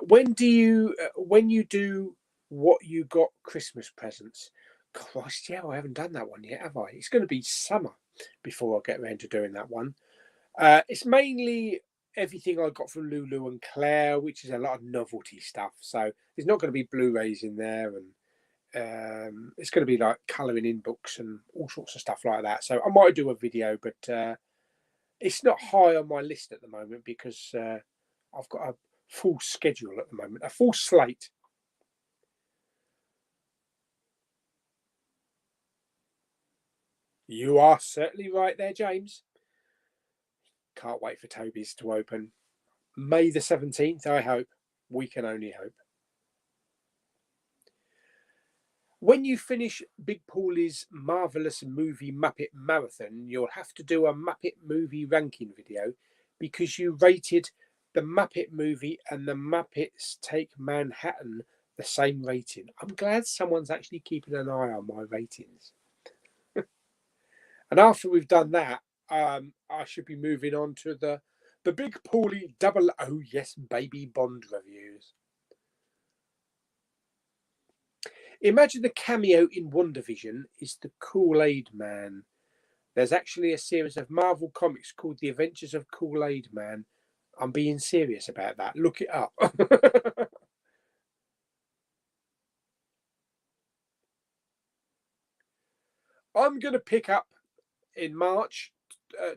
When you do what you got Christmas presents? Christ, yeah, I haven't done that one yet, have I? It's going to be summer before I get around to doing that one. It's mainly everything I got from Lulu and Claire, which is a lot of novelty stuff. So there's not going to be Blu-rays in there, and it's going to be like colouring in books and all sorts of stuff like that. So I might do a video, but it's not high on my list at the moment because I've got a full schedule at the moment, a full slate. You are certainly right there, James. Can't wait for Toby's to open. May the 17th, I hope. We can only hope. When you finish Big Pauly's marvellous movie Muppet Marathon, you'll have to do a Muppet movie ranking video because you rated the Muppet movie and the Muppets Take Manhattan the same rating. I'm glad someone's actually keeping an eye on my ratings. And after we've done that, I should be moving on to the Big Pauly double oh yes baby Bond reviews. Imagine the cameo in WandaVision is the Kool-Aid Man. There's actually a series of Marvel comics called The Adventures of Kool-Aid Man. I'm being serious about that. Look it up. I'm going to pick up in March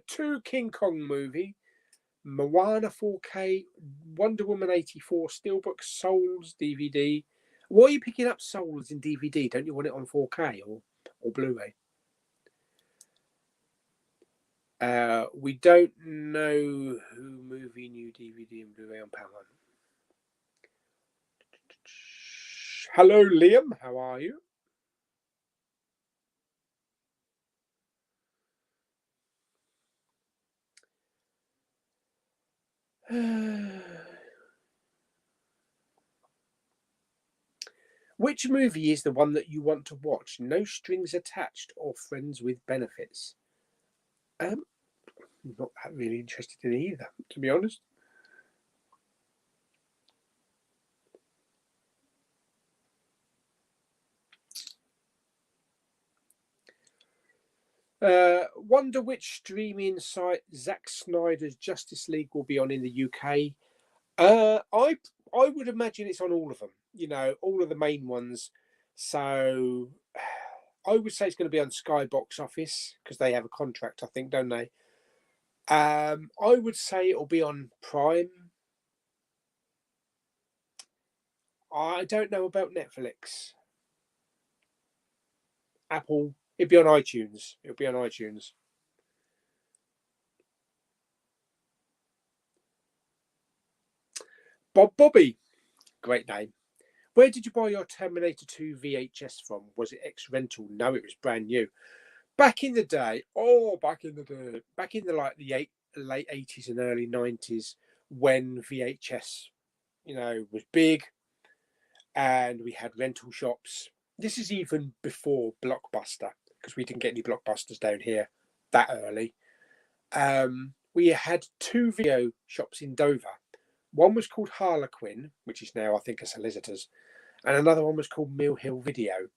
2 King Kong movie, Moana 4K, Wonder Woman 84 Steelbook, Souls DVD. Why are you picking up Souls in DVD? Don't you want it on 4K or Blu-ray? We don't know who movie new DVD and Blu-ray on Panasonic. Hello, Liam. How are you? Which movie is the one that you want to watch? No Strings Attached or Friends with Benefits? I'm not that really interested in either, to be honest. Wonder which streaming site Zack Snyder's Justice League will be on in the UK. I would imagine it's on all of them. You know, all of the main ones. So I would say it's going to be on Sky Box Office because they have a contract, I think, don't they? I would say it'll be on Prime. I don't know about Netflix. Apple. It'll be on iTunes. It'll be on iTunes. Bob Bobby. Great name. Where did you buy your Terminator 2 VHS from? Was it ex-rental? No, it was brand new. Back in the day, back in the like the late 80s and early 90s, when VHS, was big, and we had rental shops. This is even before Blockbuster, because we didn't get any Blockbusters down here that early. We had two video shops in Dover. One was called Harlequin, which is now, I think, a Solicitors, and another one was called Mill Hill Video.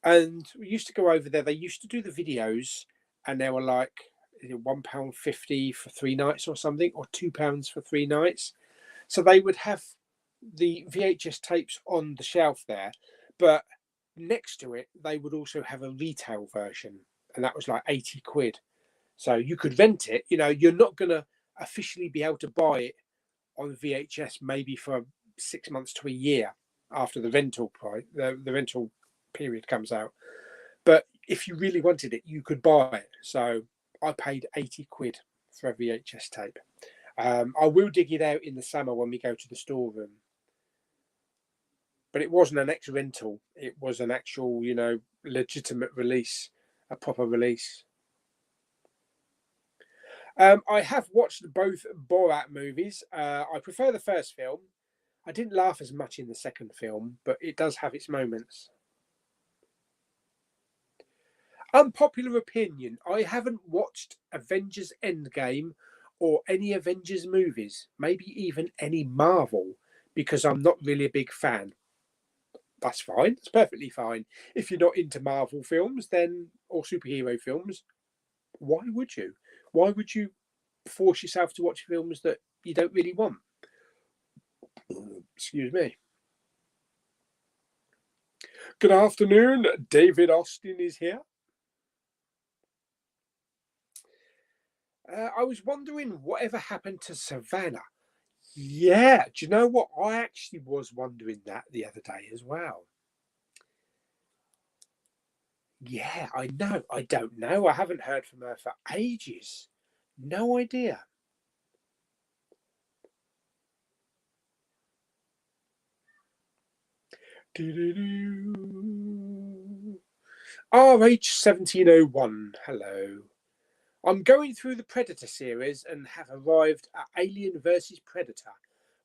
And we used to go over there. They used to do the videos, and they were like £1.50 for 3 nights or something, or £2 for 3 nights. So they would have the VHS tapes on the shelf there, but next to it, they would also have a retail version, and that was like 80 quid. So you could rent it. You're not going to officially be able to buy it on VHS maybe for 6 months to a year after the rental price, the rental period comes out. But if you really wanted it, you could buy it. So I paid 80 quid for a VHS tape. I will dig it out in the summer when we go to the storeroom. But it wasn't an ex-rental. It was an actual, legitimate release, a proper release. I have watched both Borat movies. I prefer the first film. I didn't laugh as much in the second film, but it does have its moments. Unpopular opinion. I haven't watched Avengers Endgame or any Avengers movies, maybe even any Marvel, because I'm not really a big fan. That's fine. It's perfectly fine. If you're not into Marvel films, or superhero films, why would you? Why would you force yourself to watch films that you don't really want? Excuse me. Good afternoon. David Austin is here. I was wondering whatever happened to Savannah. Yeah, do you know what? I actually was wondering that the other day as well. Yeah, I know. I don't know. I haven't heard from her for ages. No idea. RH1701. Hello. I'm going through the Predator series and have arrived at Alien vs Predator.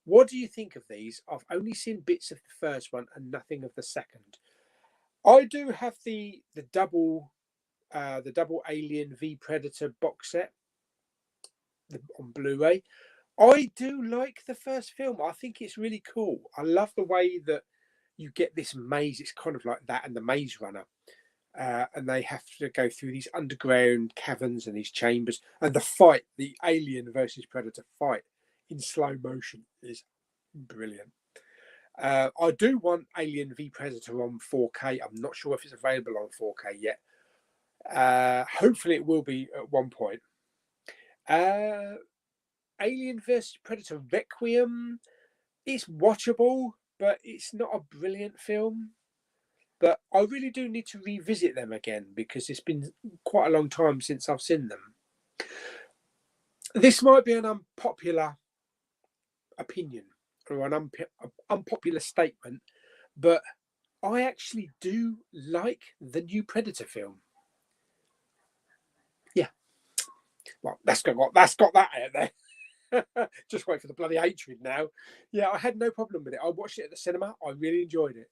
What do you think of these? I've only seen bits of the first one and nothing of the second. I do have the double Alien v Predator box set on Blu-ray. I do like the first film. I think it's really cool. I love the way that you get this maze. It's kind of like that and the Maze Runner. And they have to go through these underground caverns and these chambers. And the fight, the Alien versus Predator fight in slow motion is brilliant. I do want Alien v Predator on 4K. I'm not sure if it's available on 4K yet. Hopefully it will be at one point. Alien vs Predator Requiem is watchable, but it's not a brilliant film. But I really do need to revisit them again because it's been quite a long time since I've seen them. This might be an unpopular opinion or an unpopular statement, but I actually do like the new Predator film. Yeah. Well, that's got that out there. Just wait for the bloody hatred now. Yeah, I had no problem with it. I watched it at the cinema. I really enjoyed it.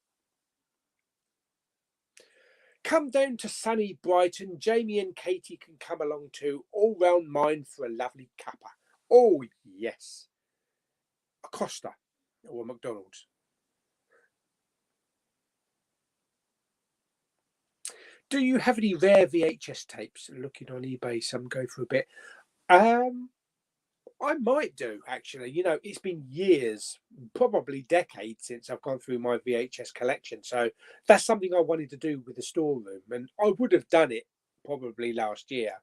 come down to sunny Brighton. Jamie and Katie can come along too. All round mine for a lovely cuppa. Oh, yes. A Costa or a McDonald's. Do you have any rare VHS tapes? Looking on eBay, some go for a bit. I might do, actually. You know, it's been years, probably decades since I've gone through my VHS collection. So that's something I wanted to do with the storeroom. And I would have done it probably last year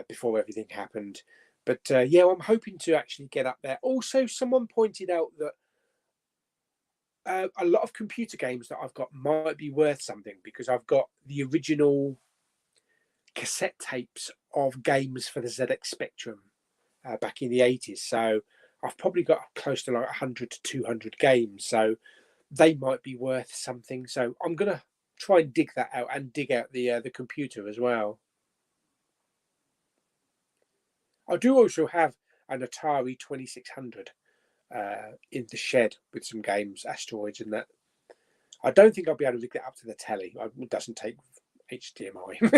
before everything happened. But yeah, I'm hoping to actually get up there. Also, someone pointed out that a lot of computer games that I've got might be worth something because I've got the original cassette tapes of games for the ZX Spectrum back in the 80s. So I've probably got close to like 100 to 200 games. So they might be worth something. So I'm going to try and dig that out and dig out the computer as well. I do also have an Atari 2600 in the shed with some games, Asteroids and that. I don't think I'll be able to link that up to the telly. It doesn't take HDMI.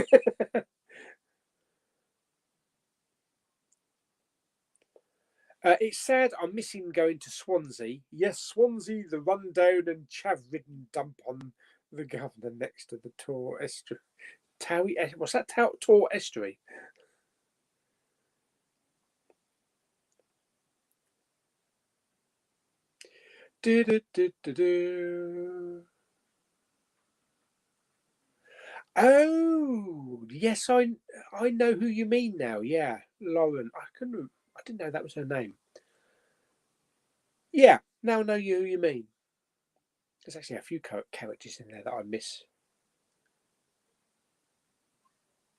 It's sad I'm missing going to Swansea. Yes, Swansea, the rundown and chav-ridden dump on the governor next to the Tor Estuary. What's that? Tor Estuary? Oh, yes, I know who you mean now. Yeah, Lauren. I didn't know that was her name. Yeah, now I know who you mean. There's actually a few characters in there that I miss.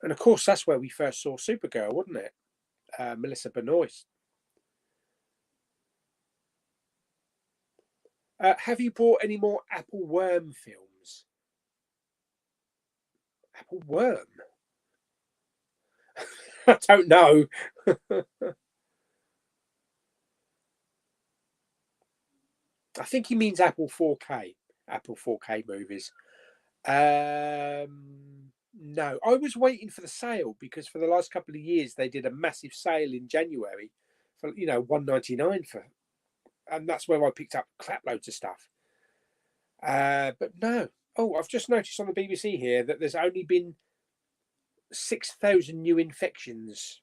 And of course, that's where we first saw Supergirl, wasn't it? Melissa Benoist. Have you bought any more Apple Worm films? Apple Worm? I don't know. I think he means Apple 4K. Apple 4K movies. No, I was waiting for the sale because for the last couple of years they did a massive sale in January for $199 for, and that's where I picked up crap loads of stuff. But no. Oh, I've just noticed on the BBC here that there's only been 6,000 new infections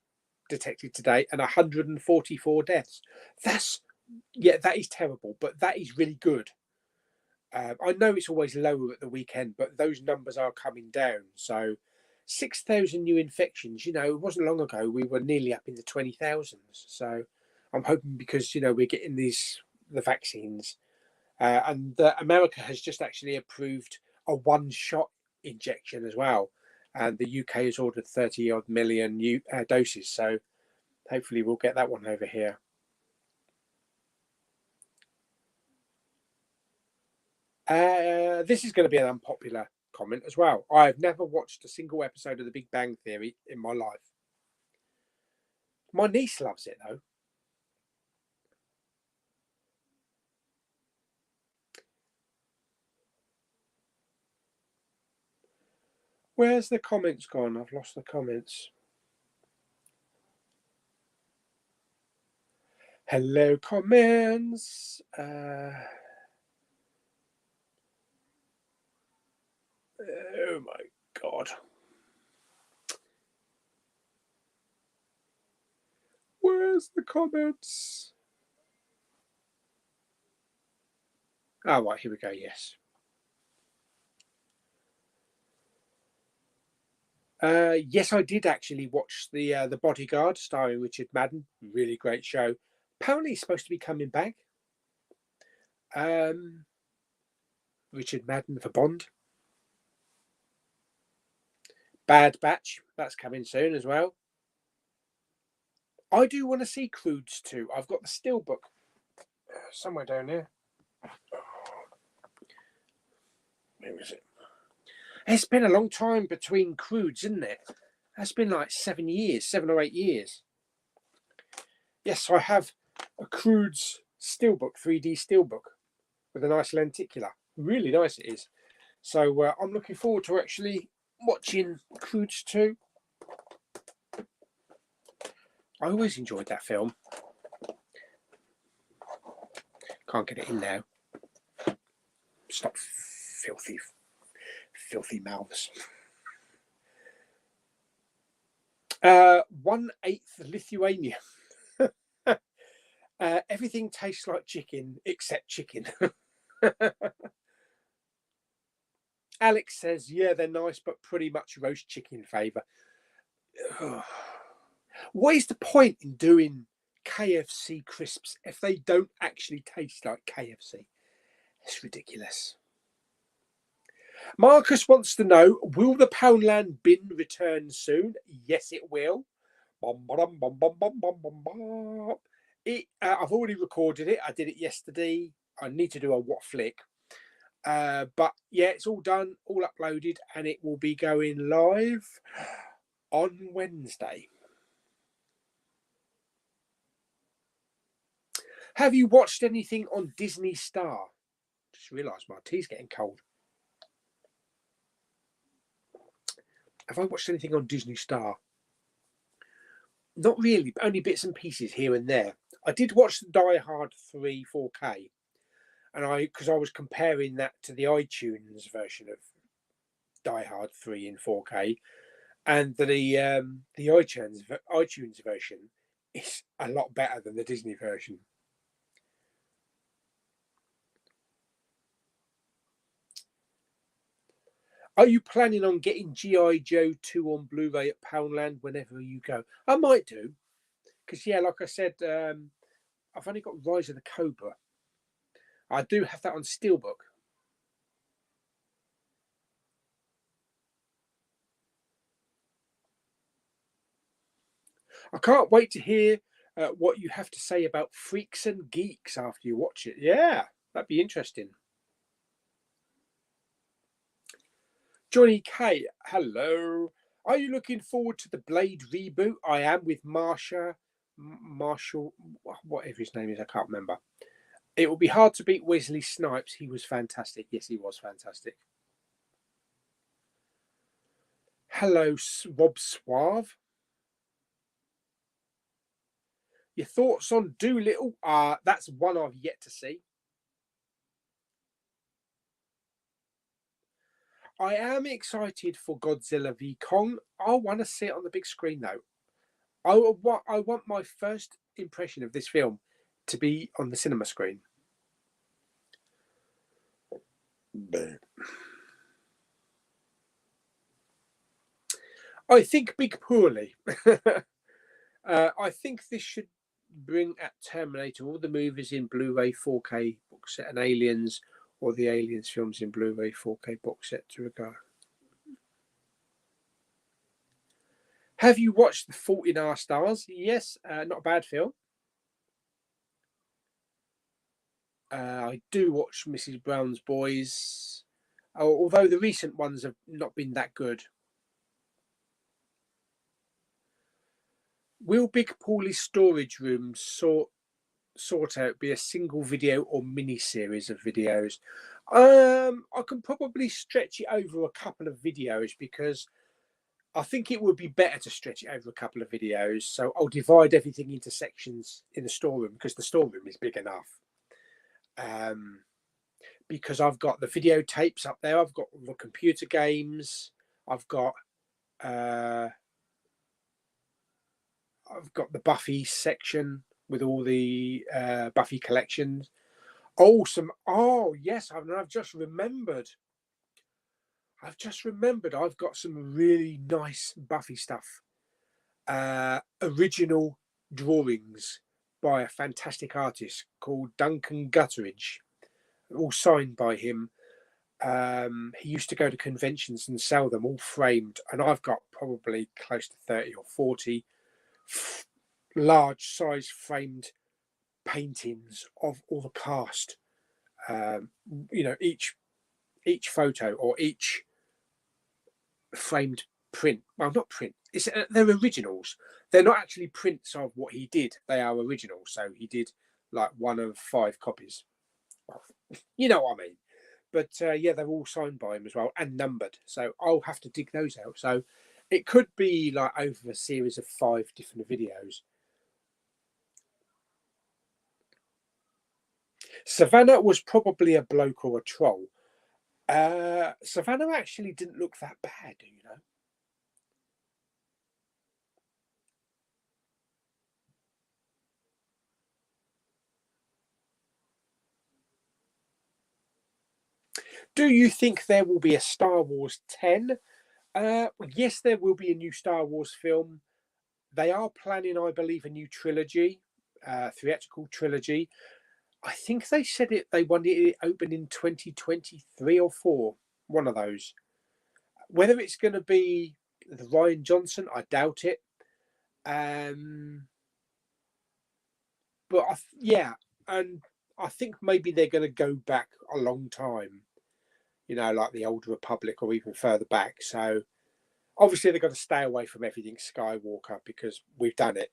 detected today and 144 deaths. That is terrible, but that is really good. I know it's always lower at the weekend, but those numbers are coming down. So 6,000 new infections, it wasn't long ago we were nearly up in the 20,000s. So I'm hoping because, we're getting the vaccines and America has just actually approved a one-shot injection as well. And the UK has ordered 30 odd million new doses. So hopefully we'll get that one over here. This is going to be an unpopular comment as well. I've never watched a single episode of The Big Bang Theory in my life. My niece loves it though. Where's the comments gone? I've lost the comments. Hello, comments. Oh my God. Where's the comments? Oh, right, here we go, yes. Yes, I did actually watch the Bodyguard starring Richard Madden. Really great show. Apparently he's supposed to be coming back. Richard Madden for Bond. Bad Batch, that's coming soon as well. I do want to see Croods too. I've got the steelbook somewhere down here. Where is it? It's been a long time between Croods, isn't it? That's been like 7 or 8 years. Yes, I have a Croods steelbook, 3D steelbook with a nice lenticular. Really nice it is. So I'm looking forward to actually watching Croods 2. I always enjoyed that film. Can't get it in now. Stop, filthy mouths. 1/8 Lithuania. Everything tastes like chicken except chicken. Alex says, yeah, they're nice, but pretty much roast chicken flavour. What is the point in doing KFC crisps if they don't actually taste like KFC? It's ridiculous. Marcus wants to know, will the Poundland bin return soon? Yes, it will. I've already recorded it. I did it yesterday. I need to do a what flick. But yeah, it's all done, all uploaded, and it will be going live on Wednesday. Have you watched anything on Disney Star? Just realised my tea's getting cold. Have I watched anything on Disney Star? Not really, but only bits and pieces here and there. I did watch the Die Hard 3 4K, and because I was comparing that to the iTunes version of Die Hard 3 in 4K, and the iTunes version is a lot better than the Disney version. Are you planning on getting G.I. Joe 2 on Blu-ray at Poundland whenever you go? I might do, because yeah, like I said, I've only got Rise of the Cobra. I do have that on Steelbook. I can't wait to hear what you have to say about Freaks and Geeks after you watch it. Yeah, that'd be interesting. Johnny K, hello. Are you looking forward to the Blade reboot? I am, with Marshall, whatever his name is, I can't remember. It will be hard to beat Wesley Snipes. He was fantastic. Yes, he was fantastic. Hello, Rob Suave. Your thoughts on Doolittle? That's one I've yet to see. I am excited for Godzilla v Kong. I want to see it on the big screen, though. I want my first impression of this film to be on the cinema screen. I think Big Poorly. I think this should bring at Terminator all the movies in Blu-ray 4K box set, and Aliens, or the Aliens films in Blu-ray 4K box set to regard. Have you watched The Fault in Our Stars? Yes, not a bad film. I do watch Mrs. Brown's Boys, although the recent ones have not been that good. Will Big Pauly storage rooms sort out be a single video or mini series of videos? I can probably stretch it over a couple of videos, because I think it would be better to stretch it over a couple of videos. So I'll divide everything into sections in the storeroom, because the storeroom is big enough. Because I've got the videotapes up there, I've got the computer games, I've got the Buffy section with all the Buffy collections. Oh yes, I've just remembered. I've got some really nice Buffy stuff. Original drawings by a fantastic artist called Duncan Gutteridge, all signed by him. He used to go to conventions and sell them all framed, and I've got probably close to 30 or 40 large size framed paintings of all the cast. Each photo or each framed print, well, not print, they're originals. They're not actually prints of what he did, they are originals. So he did like one of 5 copies, you know what I mean. But yeah, they're all signed by him as well and numbered. So I'll have to dig those out. So it could be like over a series of 5 different videos. Savannah was probably a bloke or a troll. Savannah actually didn't look that bad, you know. Do you think there will be a Star Wars 10? Yes, there will be a new Star Wars film. They are planning, I believe, a new trilogy, theatrical trilogy. I think they said they wanted it open in 2023 or 4, one of those. Whether it's going to be the Ryan Johnson, I doubt it. But yeah, and I think maybe they're going to go back a long time, you know, like the Old Republic or even further back. So obviously they've got to stay away from everything Skywalker because we've done it.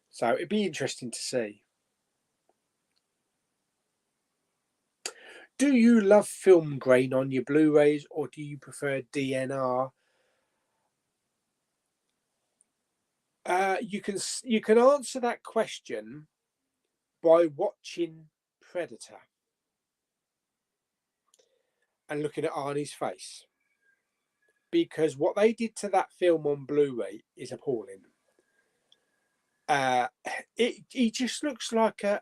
So it'd be interesting to see. Do you love film grain on your Blu-rays or do you prefer DNR? You can answer that question by watching Predator and looking at Arnie's face, because what they did to that film on Blu-ray is appalling. He just looks like a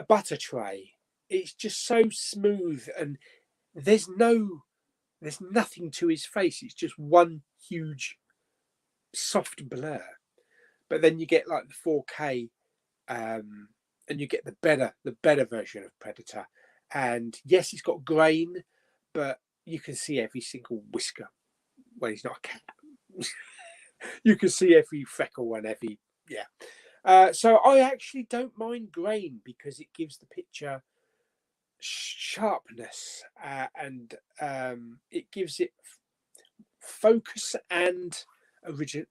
butter tray. It's just so smooth, and there's nothing to his face. It's just one huge soft blur. But then you get like the 4K, and you get the better version of Predator. And yes, he's got grain, but you can see every single whisker when he's not a cat. You can see every freckle and every so I actually don't mind grain because it gives the picture sharpness, and it gives it focus and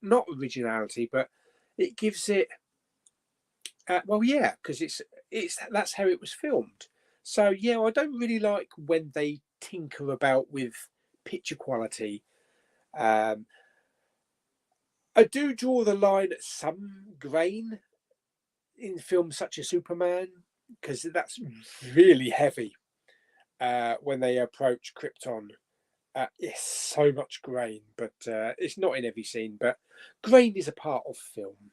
not originality, but it gives it well, yeah, because it's that's how it was filmed. So yeah, I don't really like when they tinker about with picture quality. I do draw the line at some grain in films such as Superman, because that's really heavy. When they approach Krypton, it's so much grain, but it's not in every scene. But grain is a part of film.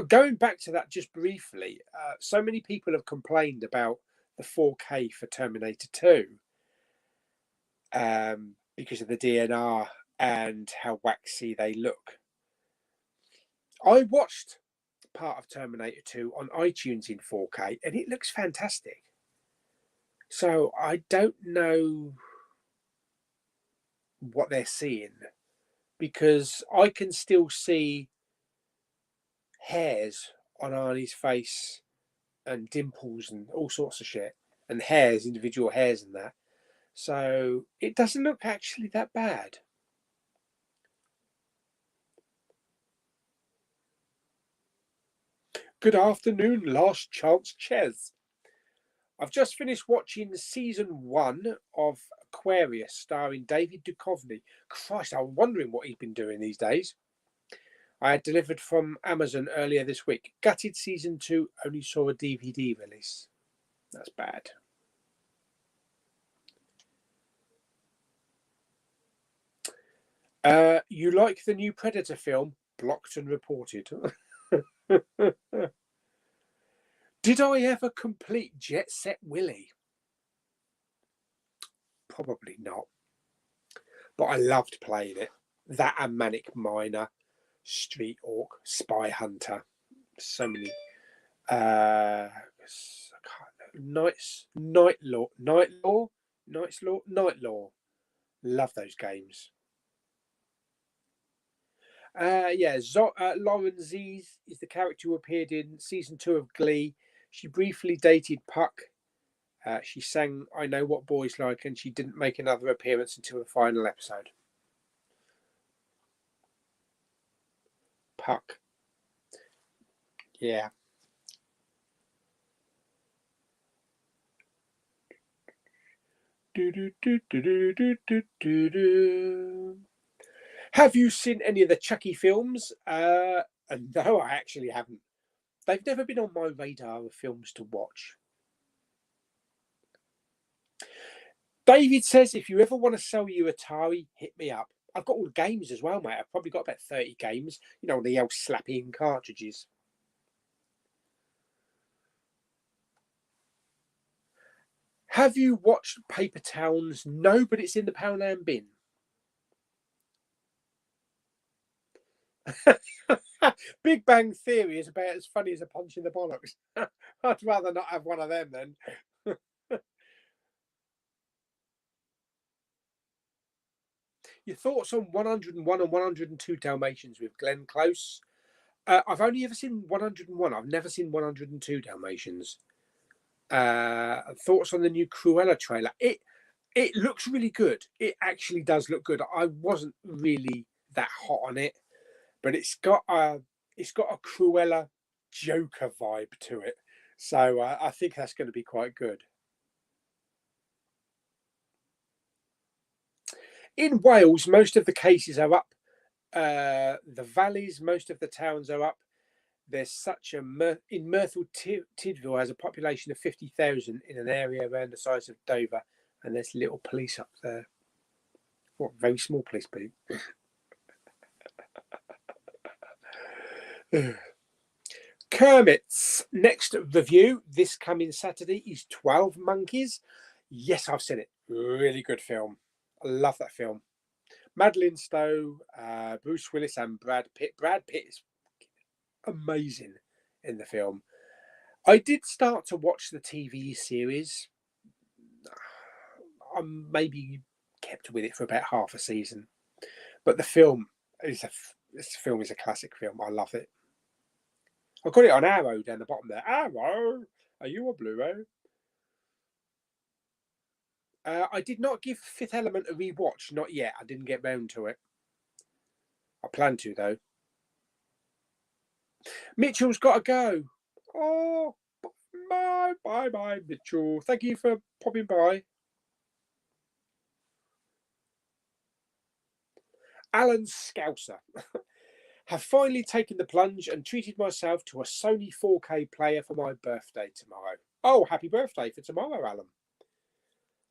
Going back to that just briefly, so many people have complained about the 4K for Terminator 2 because of the DNR and how waxy they look. I watched part of Terminator 2 on iTunes in 4K and it looks fantastic. So I don't know what they're seeing, because I can still see hairs on Arnie's face and dimples and all sorts of shit, and hairs, individual hairs and that. So it doesn't look actually that bad. Good afternoon, Last Chance Ches. I've just finished watching season 1 of Aquarius starring David Duchovny. Christ, I'm wondering what he's been doing these days. I had delivered from Amazon earlier this week. Gutted season 2 only saw a DVD release. That's bad. You like the new Predator film? Blocked and reported. Did I ever complete Jet Set Willy? Probably not. But I loved playing it. That and Manic Miner, Street Orc, Spy Hunter. So many. I can't know. Knight's Law. Love those games. Lauren Zies is the character who appeared in season 2 of Glee. She briefly dated Puck. She sang I Know What Boys Like, and she didn't make another appearance until the final episode. Puck. Yeah. Have you seen any of the Chucky films? No, I actually haven't. They've never been on my radar of films to watch. David says, if you ever want to sell your Atari, hit me up. I've got all the games as well, mate. I've probably got about 30 games. You know, the old slappy-in cartridges. Have you watched Paper Towns? No, but it's in the Poundland bin. Big Bang Theory is about as funny as a punch in the bollocks. I'd rather not have one of them then. Your thoughts on 101 and 102 Dalmatians with Glenn Close? I've only ever seen 101. I've never seen 102 Dalmatians. Thoughts on the new Cruella trailer? It looks really good. It actually does look good. I wasn't really that hot on it, but it's got a Cruella Joker vibe to it. So I think that's going to be quite good. In Wales, most of the cases are up. The valleys, most of the towns are up. There's such a in Merthyr Tydfil has a population of 50,000 in an area around the size of Dover, and there's little police up there. What, very small police, Pete? Kermit's next review this coming Saturday is 12 Monkeys. Yes, I've seen it. Really good film. I love that film. Madeline Stowe, Bruce Willis, and Brad Pitt. Brad Pitt is amazing in the film. I did start to watch the TV series. I maybe kept with it for about half a season, but the film is a classic film. I love it. I got it on Arrow down the bottom there. Arrow, are you a Blu-ray? I did not give Fifth Element a rewatch. Not yet. I didn't get round to it. I plan to though. Mitchell's got to go. Oh, bye, Mitchell. Thank you for popping by. Alan Scouser. Have finally taken the plunge and treated myself to a Sony 4K player for my birthday tomorrow. Oh, happy birthday for tomorrow, Alan.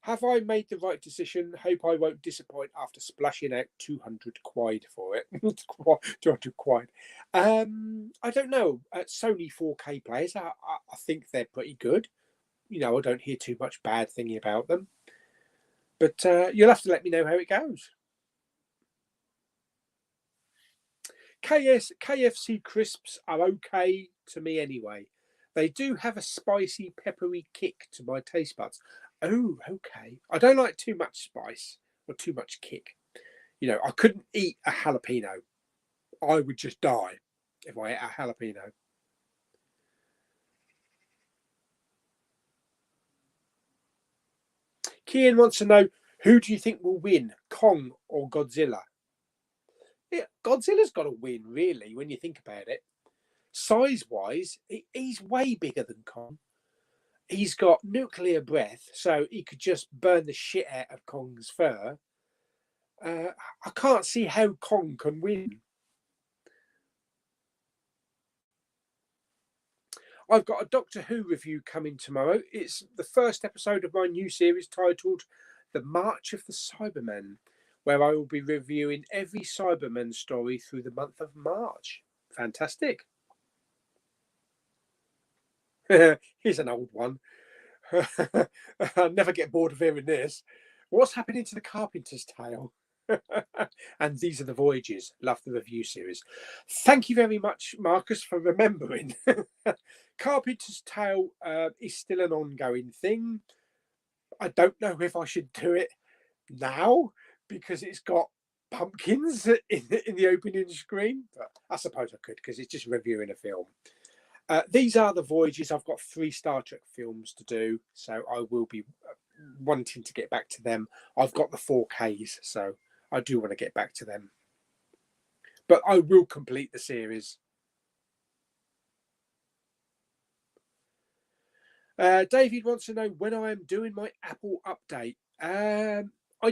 Have I made the right decision? Hope I won't disappoint after splashing out 200 quid for it. 200 quid. I don't know. Sony 4K players, I think they're pretty good. You know, I don't hear too much bad thinking about them. But you'll have to let me know how it goes. KFC crisps are okay to me anyway. They do have a spicy, peppery kick to my taste buds. Oh, okay. I don't like too much spice or too much kick. You know, I couldn't eat a jalapeno. I would just die if I ate a jalapeno. Kian wants to know, who do you think will win, Kong or Godzilla? Yeah, Godzilla's got to win, really, when you think about it. Size-wise, he's way bigger than Kong. He's got nuclear breath, so he could just burn the shit out of Kong's fur. I can't see how Kong can win. I've got a Doctor Who review coming tomorrow. It's the first episode of my new series titled The March of the Cybermen, where I will be reviewing every Cyberman story through the month of March. Fantastic. Here's an old one. I'll never get bored of hearing this. What's happening to the Carpenter's Tale? And these are the voyages. Love the review series. Thank you very much, Marcus, for remembering. Carpenter's Tale is still an ongoing thing. I don't know if I should do it now because it's got pumpkins in the opening screen, but I suppose I could because it's just reviewing a film. These are the voyages. I've got 3 Star Trek films to do, so I will be wanting to get back to them. I've got the 4Ks, so I do want to get back to them. But I will complete the series. David wants to know when I am doing my Apple update. I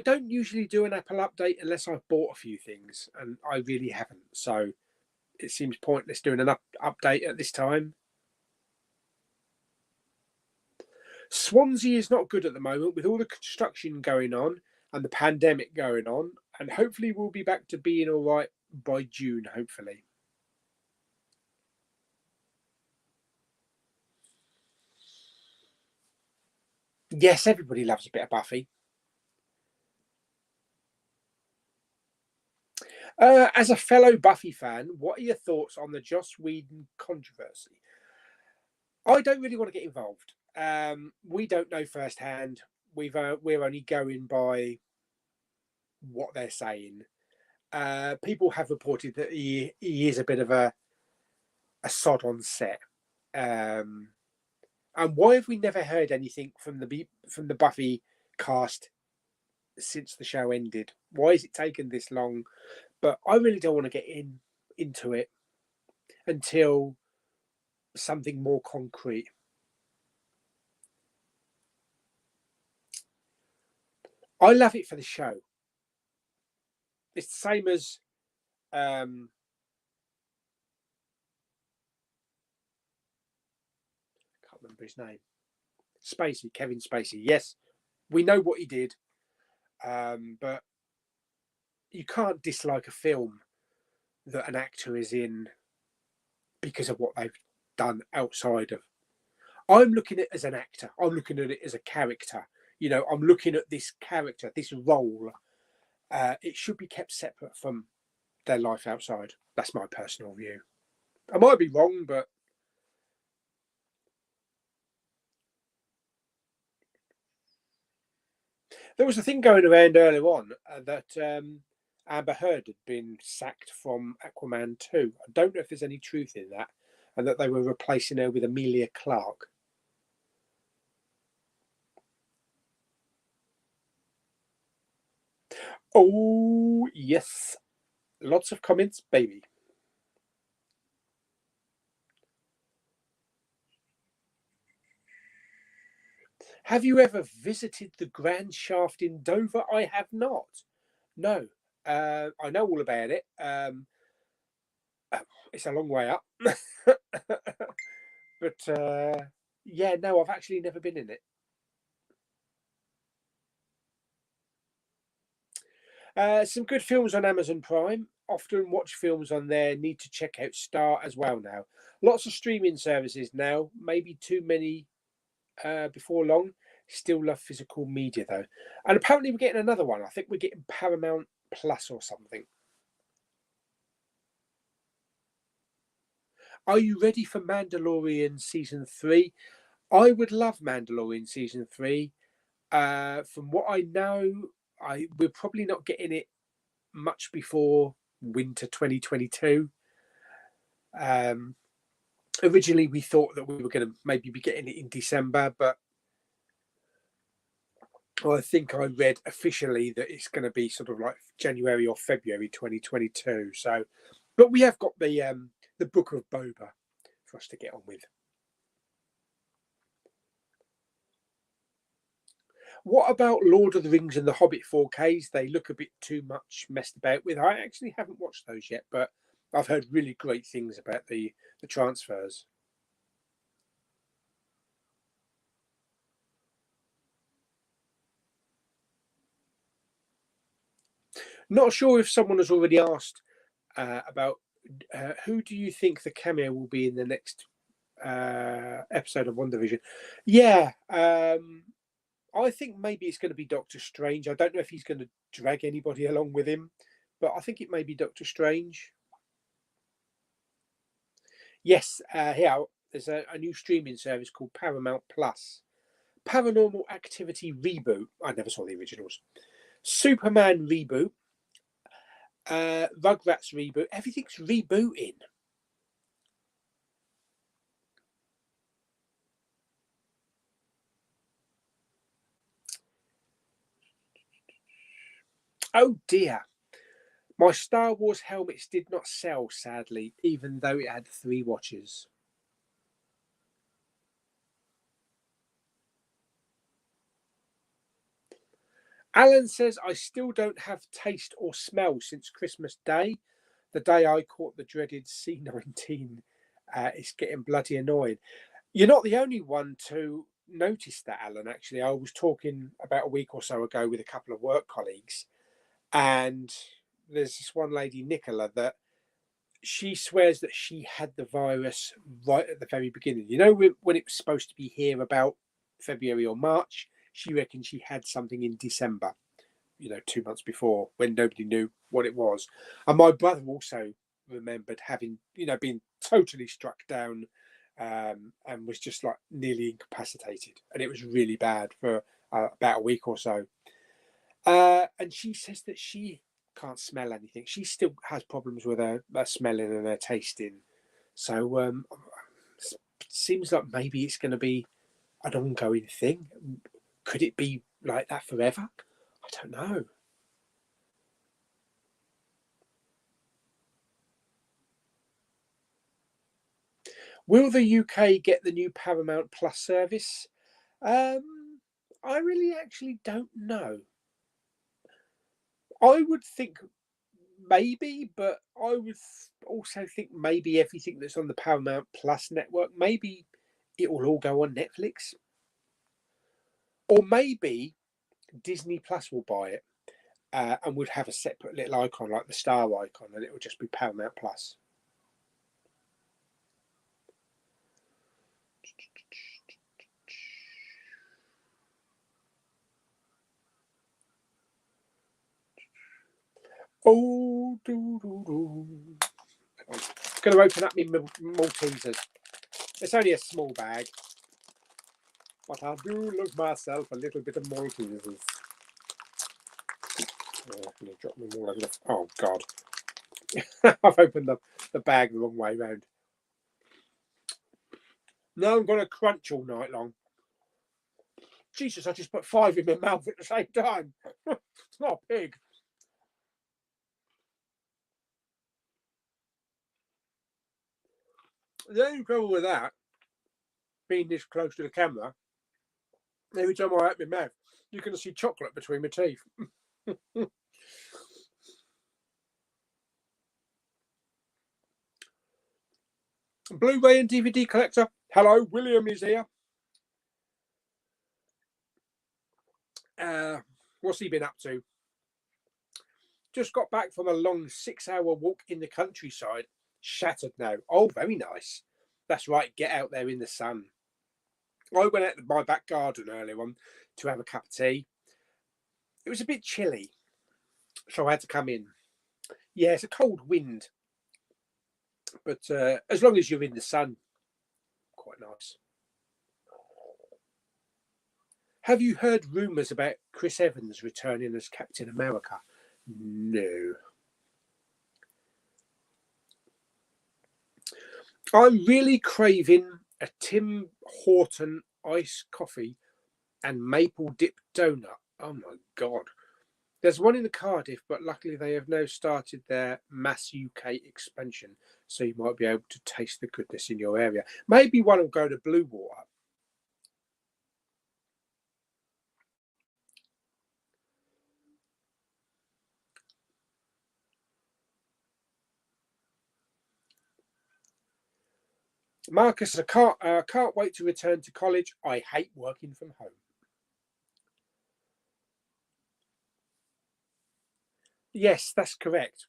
don't usually do an Apple update unless I've bought a few things, and I really haven't. So it seems pointless doing an update at this time. Swansea is not good at the moment with all the construction going on and the pandemic going on, and hopefully we'll be back to being all right by June, hopefully. Yes, everybody loves a bit of Buffy. As a fellow Buffy fan, what are your thoughts on the Joss Whedon controversy? I don't really want to get involved. We don't know firsthand. We're only going by what they're saying. People have reported that he is a bit of a sod on set. And why have we never heard anything from the Buffy cast since the show ended? Why has it taken this long? But I really don't want to get into it until something more concrete. I love it for the show. It's the same as can't remember his name. Spacey, Kevin Spacey. Yes, we know what he did, but you can't dislike a film that an actor is in because of what they've done outside of. I'm looking at it as an actor. I'm looking at it as a character. You know, I'm looking at this character, this role. It should be kept separate from their life outside. That's my personal view. I might be wrong, but there was a thing going around earlier on that Amber Heard had been sacked from Aquaman 2. I don't know if there's any truth in that, and that they were replacing her with Emilia Clarke. Oh, yes. Lots of comments, baby. Have you ever visited the Grand Shaft in Dover? I have not. No. I know all about it. It's a long way up. But yeah, no, I've actually never been in it. Some good films on Amazon Prime. Often watch films on there. Need to check out Star as well now. Lots of streaming services now. Maybe too many before long. Still love physical media though. And apparently we're getting another one. I think we're getting Paramount Plus or something. Are you ready for Mandalorian season 3? I would love Mandalorian season 3. From what I know, we're probably not getting it much before winter 2022. Originally, we thought that we were going to maybe be getting it in December, but I think I read officially that it's going to be sort of like January or February 2022. So, but we have got the Book of Boba for us to get on with. What about Lord of the Rings and the Hobbit 4Ks? They look a bit too much messed about with. I actually haven't watched those yet, but I've heard really great things about the transfers. Not sure if someone has already asked about who do you think the cameo will be in the next episode of WandaVision. Yeah, I think maybe it's going to be Doctor Strange. I don't know if he's going to drag anybody along with him, but I think it may be Doctor Strange. Yes, here there's a new streaming service called Paramount Plus. Paranormal Activity reboot. I never saw the originals. Superman reboot. Rugrats reboot. Everything's rebooting. Oh dear. My Star Wars helmets did not sell, sadly, even though it had 3 watches. Alan says, I still don't have taste or smell since Christmas Day, the day I caught the dreaded C19. It's getting bloody annoying. You're not the only one to notice that, Alan. Actually, I was talking about a week or so ago with a couple of work colleagues, and there's this one lady, Nicola, that she swears that she had the virus right at the very beginning. You know, when it was supposed to be here about February or March, she reckoned she had something in December, 2 months before, when nobody knew what it was. And my brother also remembered having, been totally struck down, and was just like nearly incapacitated. And it was really bad for about a week or so. And she says that she can't smell anything. She still has problems with her smelling and her tasting. So seems like maybe it's going to be an ongoing thing. Could it be like that forever? I don't know. Will the UK get the new Paramount Plus service? I really actually don't know. I would think maybe, but I would also think maybe everything that's on the Paramount Plus network, maybe it will all go on Netflix. Or maybe Disney Plus will buy it and would have a separate little icon like the star icon, and it would just be Paramount Plus. Oh, I'm going to open up my Maltesers. It's only a small bag, but I do love myself a little bit of Maltesers. Oh, I'm going to drop them all over the... Oh, God. I've opened the bag the wrong way round. Now I'm going to crunch all night long. Jesus, I just put 5 in my mouth at the same time. It's not a pig. The only trouble with that, being this close to the camera, every time I open my mouth, you can see chocolate between my teeth. Blu-ray and DVD collector. Hello, William is here. What's he been up to? Just got back from a long 6-hour walk in the countryside. Shattered now. Oh, very nice. That's right, get out there in the sun. I went out to my back garden earlier on to have a cup of tea. It was a bit chilly, so I had to come in. Yeah, it's a cold wind, but as long as you're in the sun, quite nice. Have you heard rumours about Chris Evans returning as Captain America? No. I'm really craving a Tim Horton iced coffee and maple dip donut. Oh my God. There's one in the Cardiff, but luckily they have now started their mass UK expansion, so you might be able to taste the goodness in your area. Maybe one will go to Blue Water. Marcus, I can't wait to return to college. I hate working from home. Yes, that's correct.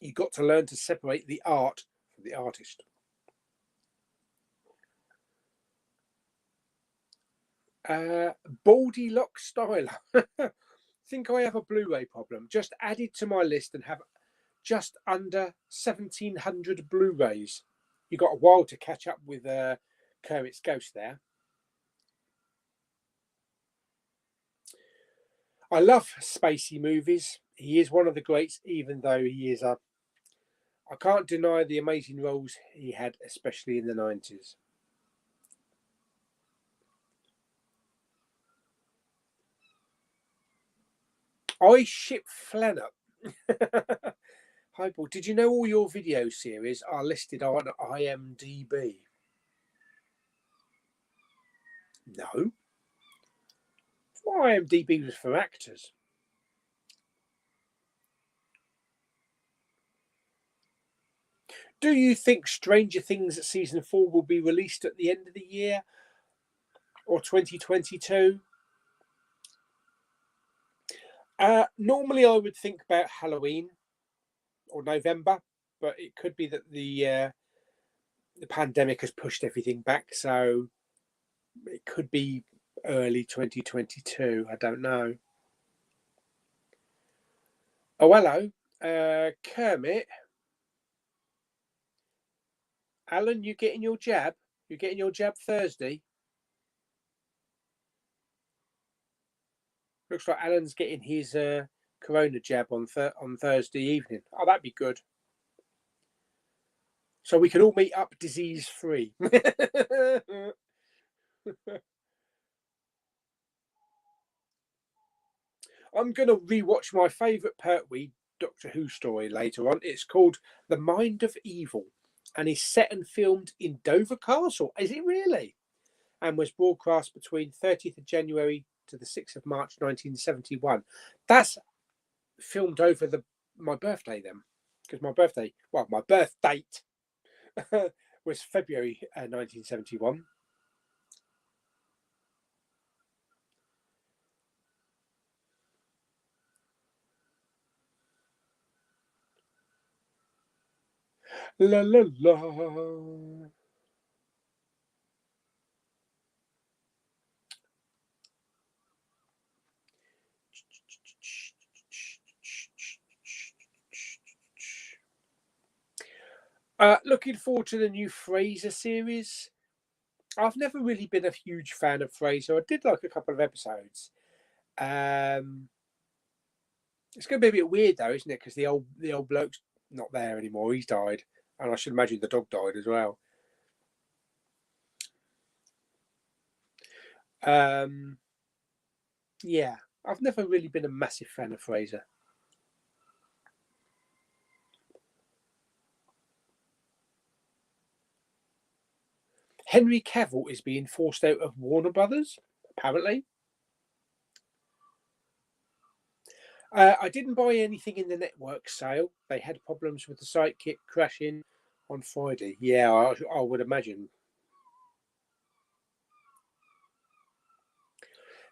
You've got to learn to separate the art from the artist. Baldy Lock Styler. Think I have a Blu-ray problem. Just added to my list and have just under 1,700 Blu-rays. You got a while to catch up with Kermit's Ghost there. I love spacey movies. He is one of the greats, even though he is I can't deny the amazing roles he had, especially in the 90s. I ship Flanner. Hi, Paul. Did you know all your video series are listed on IMDb? No. IMDb was for actors. Do you think Stranger Things season 4 will be released at the end of the year or 2022? Normally I would think about Halloween or November, but it could be that the pandemic has pushed everything back, so it could be early 2022. I don't know. Oh, hello, Kermit. Alan, you getting your jab? You getting your jab Thursday? Looks like Alan's getting his corona jab on Thursday evening. Oh, that'd be good. So we can all meet up disease-free. I'm going to rewatch my favourite Pertwee Doctor Who story later on. It's called The Mind of Evil and is set and filmed in Dover Castle. Is it really? And was broadcast between 30th of January to the 6th of March 1971. That's filmed over my birthday then, because my birth date was February 1971. La la la. Looking forward to the new Fraser series. I've never really been a huge fan of Fraser. I did like a couple of episodes. It's going to be a bit weird though, isn't it? Because the old bloke's not there anymore. He's died, and I should imagine the dog died as well. Yeah, I've never really been a massive fan of Fraser. Henry Cavill is being forced out of Warner Brothers, apparently. I didn't buy anything in the network sale. They had problems with the Sidekick crashing on Friday. Yeah, I would imagine.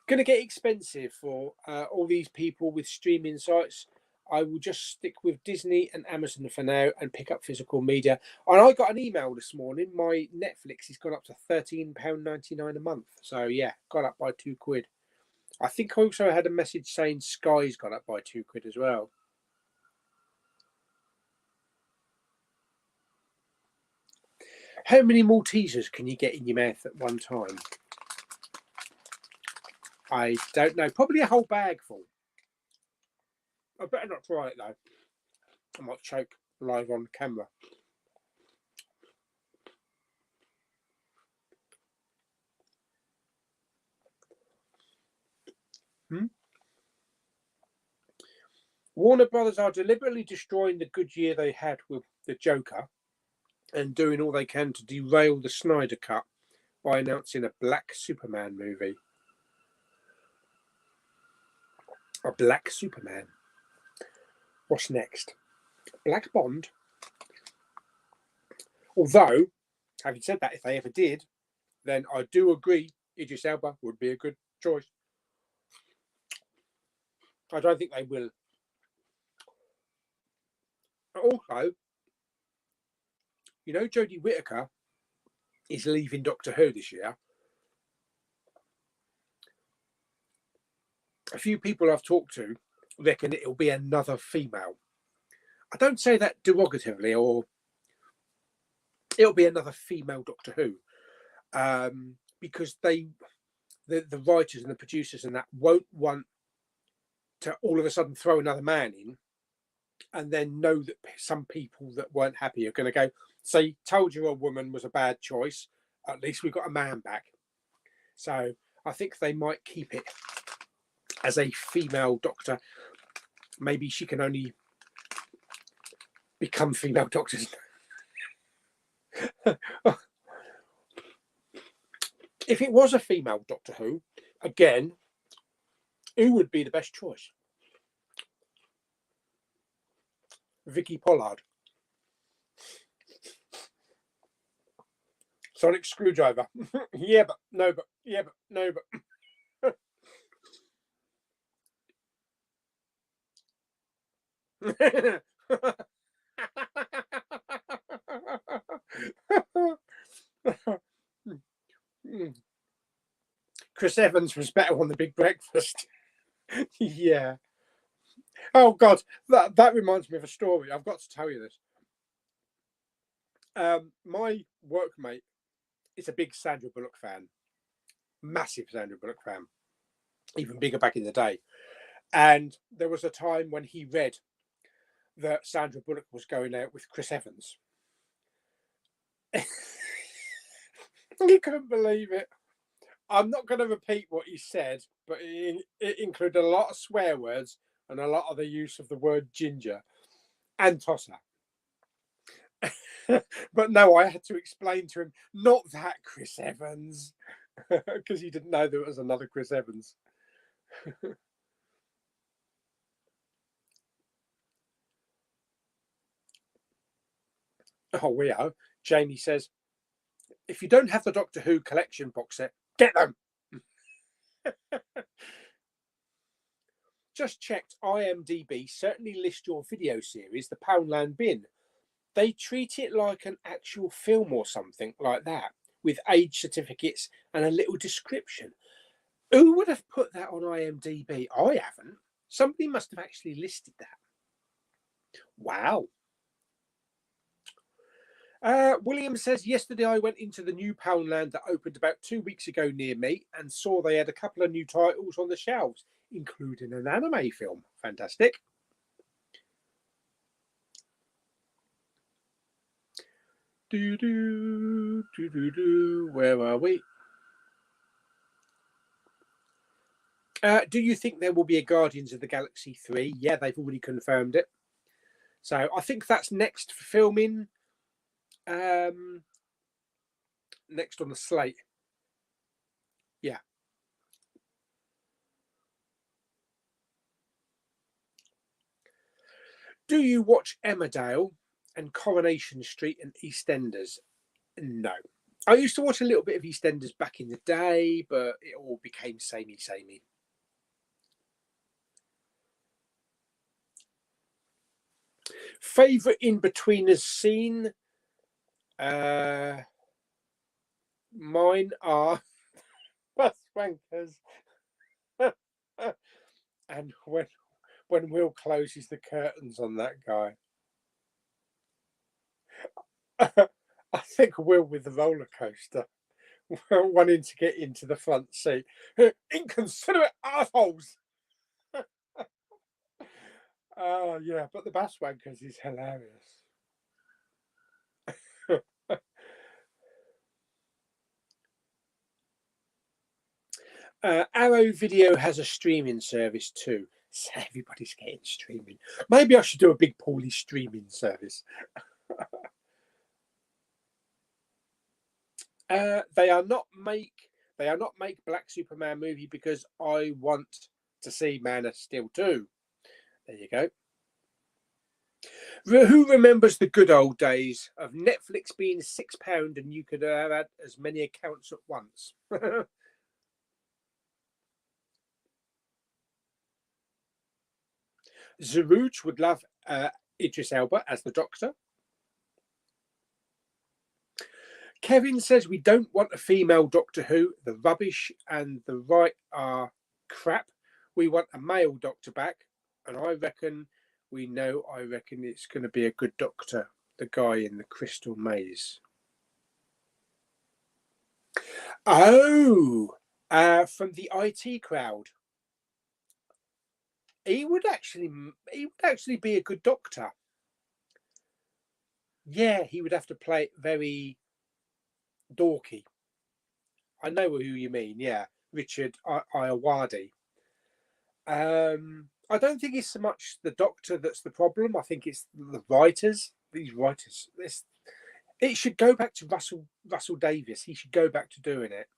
Going to get expensive for all these people with streaming sites. I will just stick with Disney and Amazon for now and pick up physical media. And I got an email this morning. My Netflix has gone up to £13.99 a month. So yeah, got up by £2. I think I also had a message saying Sky's gone up by £2 as well. How many Maltesers can you get in your mouth at one time? I don't know. Probably a whole bag full. I better not try it though. I might choke live on camera. Warner Brothers are deliberately destroying the good year they had with the Joker and doing all they can to derail the Snyder Cut by announcing a Black Superman movie. A Black Superman. What's next? Black Bond? Although, having said that, if they ever did, then I do agree Idris Elba would be a good choice. I don't think they will. Also, you know, Jodie Whittaker is leaving Doctor Who this year. A few people I've talked to reckon it'll be another female. I don't say that derogatively, or it'll be another female Doctor Who, because the writers and the producers and that won't want to all of a sudden throw another man in and then know that some people that weren't happy are going to go, say, told you a woman was a bad choice, at least we got a man back. So I think they might keep it as a female doctor. Maybe she can only become female doctors. If it was a female Doctor Who, again, Who would be the best choice? Vicky Pollard. Sonic Screwdriver. Yeah, but no, but yeah, but no, but. Chris Evans was better on The Big Breakfast. Yeah. Oh God, that reminds me of a story. I've got to tell you this. My workmate is a big Sandra Bullock fan, massive Sandra Bullock fan, even bigger back in the day. And there was a time when he read that Sandra Bullock was going out with Chris Evans. He couldn't believe it. I'm not going to repeat what he said, but it included a lot of swear words and a lot of the use of the word ginger and tosser. But no, I had to explain to him, not that Chris Evans, because he didn't know there was another Chris Evans. Oh, we are. Jamie says, if you don't have the Doctor Who collection box set, get them. Just checked IMDb certainly list your video series, the Poundland Bin. They treat it like an actual film or something like that, with age certificates and a little description. Who would have put that on IMDb? I haven't. Somebody must have actually listed that. Wow. William says, yesterday I went into the new Poundland that opened about 2 weeks ago near me and saw they had a couple of new titles on the shelves, including an anime film. Fantastic. Where are we? Do you think there will be a Guardians of the Galaxy 3? Yeah, they've already confirmed it. So I think that's next for filming. Next on the slate. Yeah. Do you watch Emmerdale and Coronation Street and EastEnders? No. I used to watch a little bit of EastEnders back in the day, but it all became samey. Favourite in-betweeners scene? Mine are bus wankers. And when Will closes the curtains on that guy. I think Will with the roller coaster, wanting to get into the front seat. Inconsiderate assholes. Oh yeah, but the bus wankers is hilarious. Arrow Video has a streaming service too. So everybody's getting streaming. Maybe I should do a big Pauly streaming service. They are not make Black Superman movie because I want to see Man of Steel 2. There you go. Who remembers the good old days of Netflix being £6 and you could have had as many accounts at once? Zarouj would love Idris Elba as the Doctor. Kevin says we don't want a female Doctor Who. The rubbish and the right are crap. We want a male Doctor back, and I reckon it's going to be a good Doctor. The guy in the Crystal Maze. Oh, from the IT crowd. He would actually be a good Doctor. Yeah, he would have to play it very dorky. I know who you mean. Yeah, Richard Iowadi. I don't think it's so much the Doctor that's the problem. I think it's the writers. These writers. It should go back to Russell Davies. He should go back to doing it.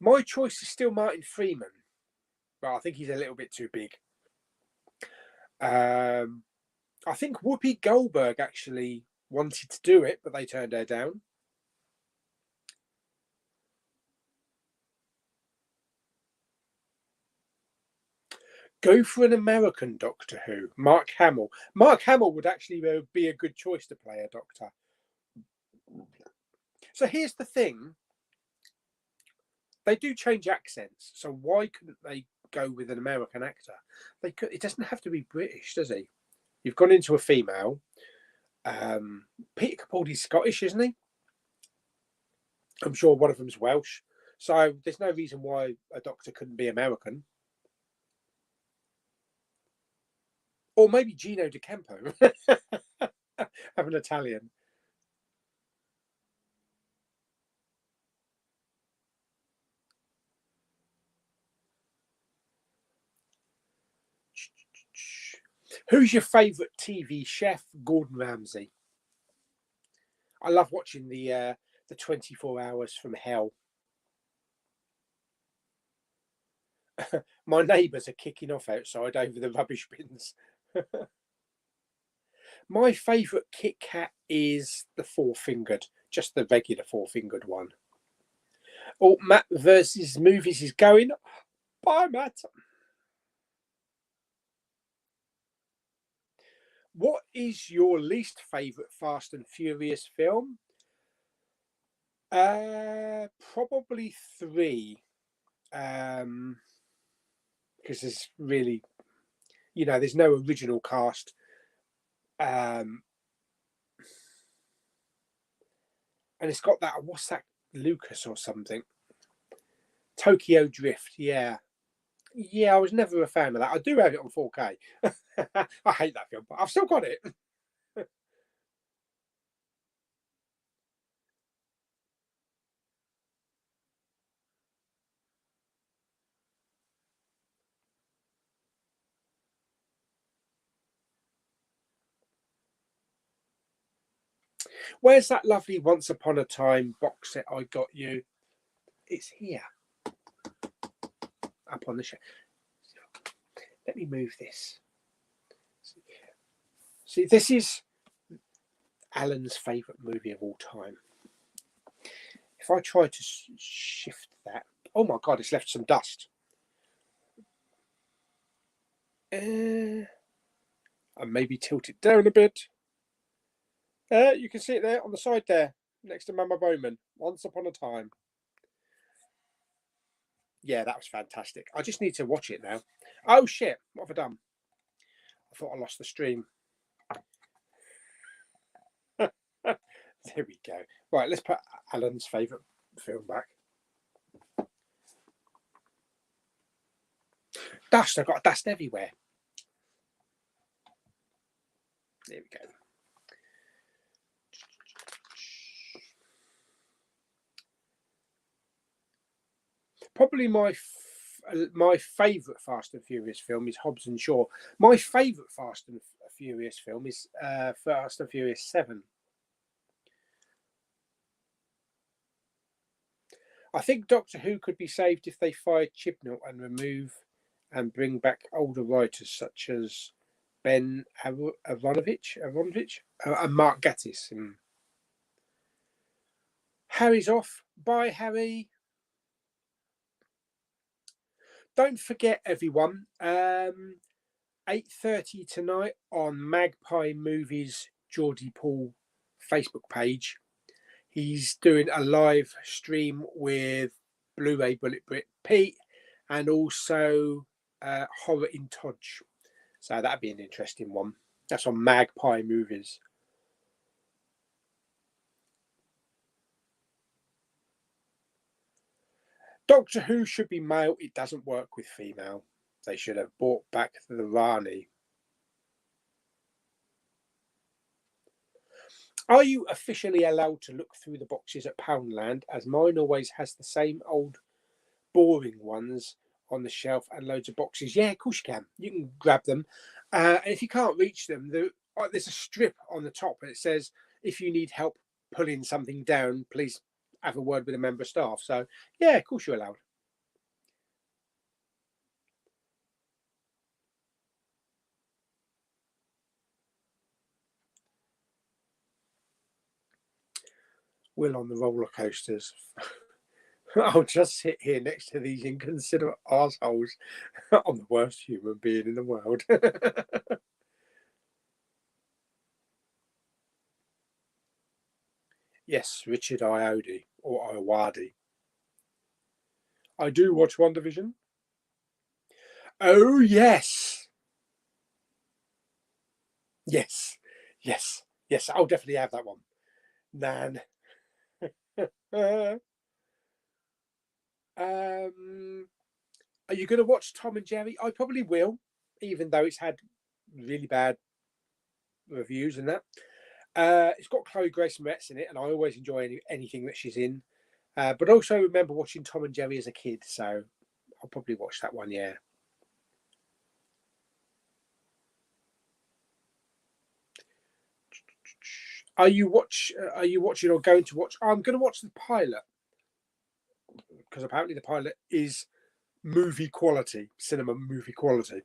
My choice is still Martin Freeman, but I think he's a little bit too big. I think Whoopi Goldberg actually wanted to do it, but they turned her down. Go for an American Doctor Who. Mark Hamill. Mark Hamill would actually be a good choice to play a Doctor. So here's the thing. They do change accents, so why couldn't they go with an American actor? They could. It doesn't have to be British, does he? You've gone into a female. Peter Capaldi's Scottish, isn't he? I'm sure one of them's Welsh. So there's no reason why a Doctor couldn't be American. Or maybe Gino D'Acampo. Have an Italian. Who's your favourite TV chef? Gordon Ramsay. I love watching the 24 Hours from Hell. My neighbours are kicking off outside over the rubbish bins. My favourite Kit Kat is the four-fingered, just the regular four-fingered one. Oh, Matt versus movies is going. Bye, Matt. What is your least favourite Fast and Furious film? Probably 3. Because there's really, there's no original cast. And it's got that, what's that, Lucas or something? Tokyo Drift, yeah. Yeah, I was never a fan of that. I do have it on 4K. I hate that film, but I've still got it. Where's that lovely Once Upon a Time box set I got you? It's here. Up on the shelf. Let me move this. See, this is Alan's favourite movie of all time. If I try to shift that, oh my God, it's left some dust. And maybe tilt it down a bit. You can see it there on the side there, next to Mama Bowman. Once Upon a Time. Yeah, that was fantastic. I just need to watch it now. Oh shit, what have I done? I thought I lost the stream. There we go. Right, let's put Alan's favourite film back. Dust, I've got dust everywhere. There we go. Probably my favourite Fast and Furious film is Hobbs and Shaw. My favourite Fast and Furious film is Fast and Furious 7. I think Doctor Who could be saved if they fired Chibnall and remove and bring back older writers such as Ben Aronovich and Mark Gatiss. Harry's off. Bye, Harry. Don't forget, everyone, 8:30 tonight on Magpie Movies Geordie Paul Facebook page. He's doing a live stream with Blu-ray Bullet Brit Pete and also Horror in Todge. So that'd be an interesting one. That's on Magpie Movies. Doctor Who should be male. It doesn't work with female. They should have brought back the Rani. Are you officially allowed to look through the boxes at Poundland, as mine always has the same old boring ones on the shelf and loads of boxes? Yeah, of course you can. You can grab them. And if you can't reach them, there's a strip on the top and it says, if you need help pulling something down, please have a word with a member of staff. So, yeah, of course you're allowed. Will on the roller coasters. I'll just sit here next to these inconsiderate arseholes. I'm the worst human being in the world. Yes, Richard Iodi or Iowadi. I do watch WandaVision. Oh, yes. Yes. Yes. Yes, I'll definitely have that one. Nan. Are you going to watch Tom and Jerry? I probably will, even though it's had really bad reviews and that. It's got Chloe Grace Moretz in it, and I always enjoy anything that she's in. But also remember watching Tom and Jerry as a kid, so I'll probably watch that one. Yeah. Are you watching or going to watch? I'm going to watch the pilot because apparently the pilot is movie quality, cinema movie quality.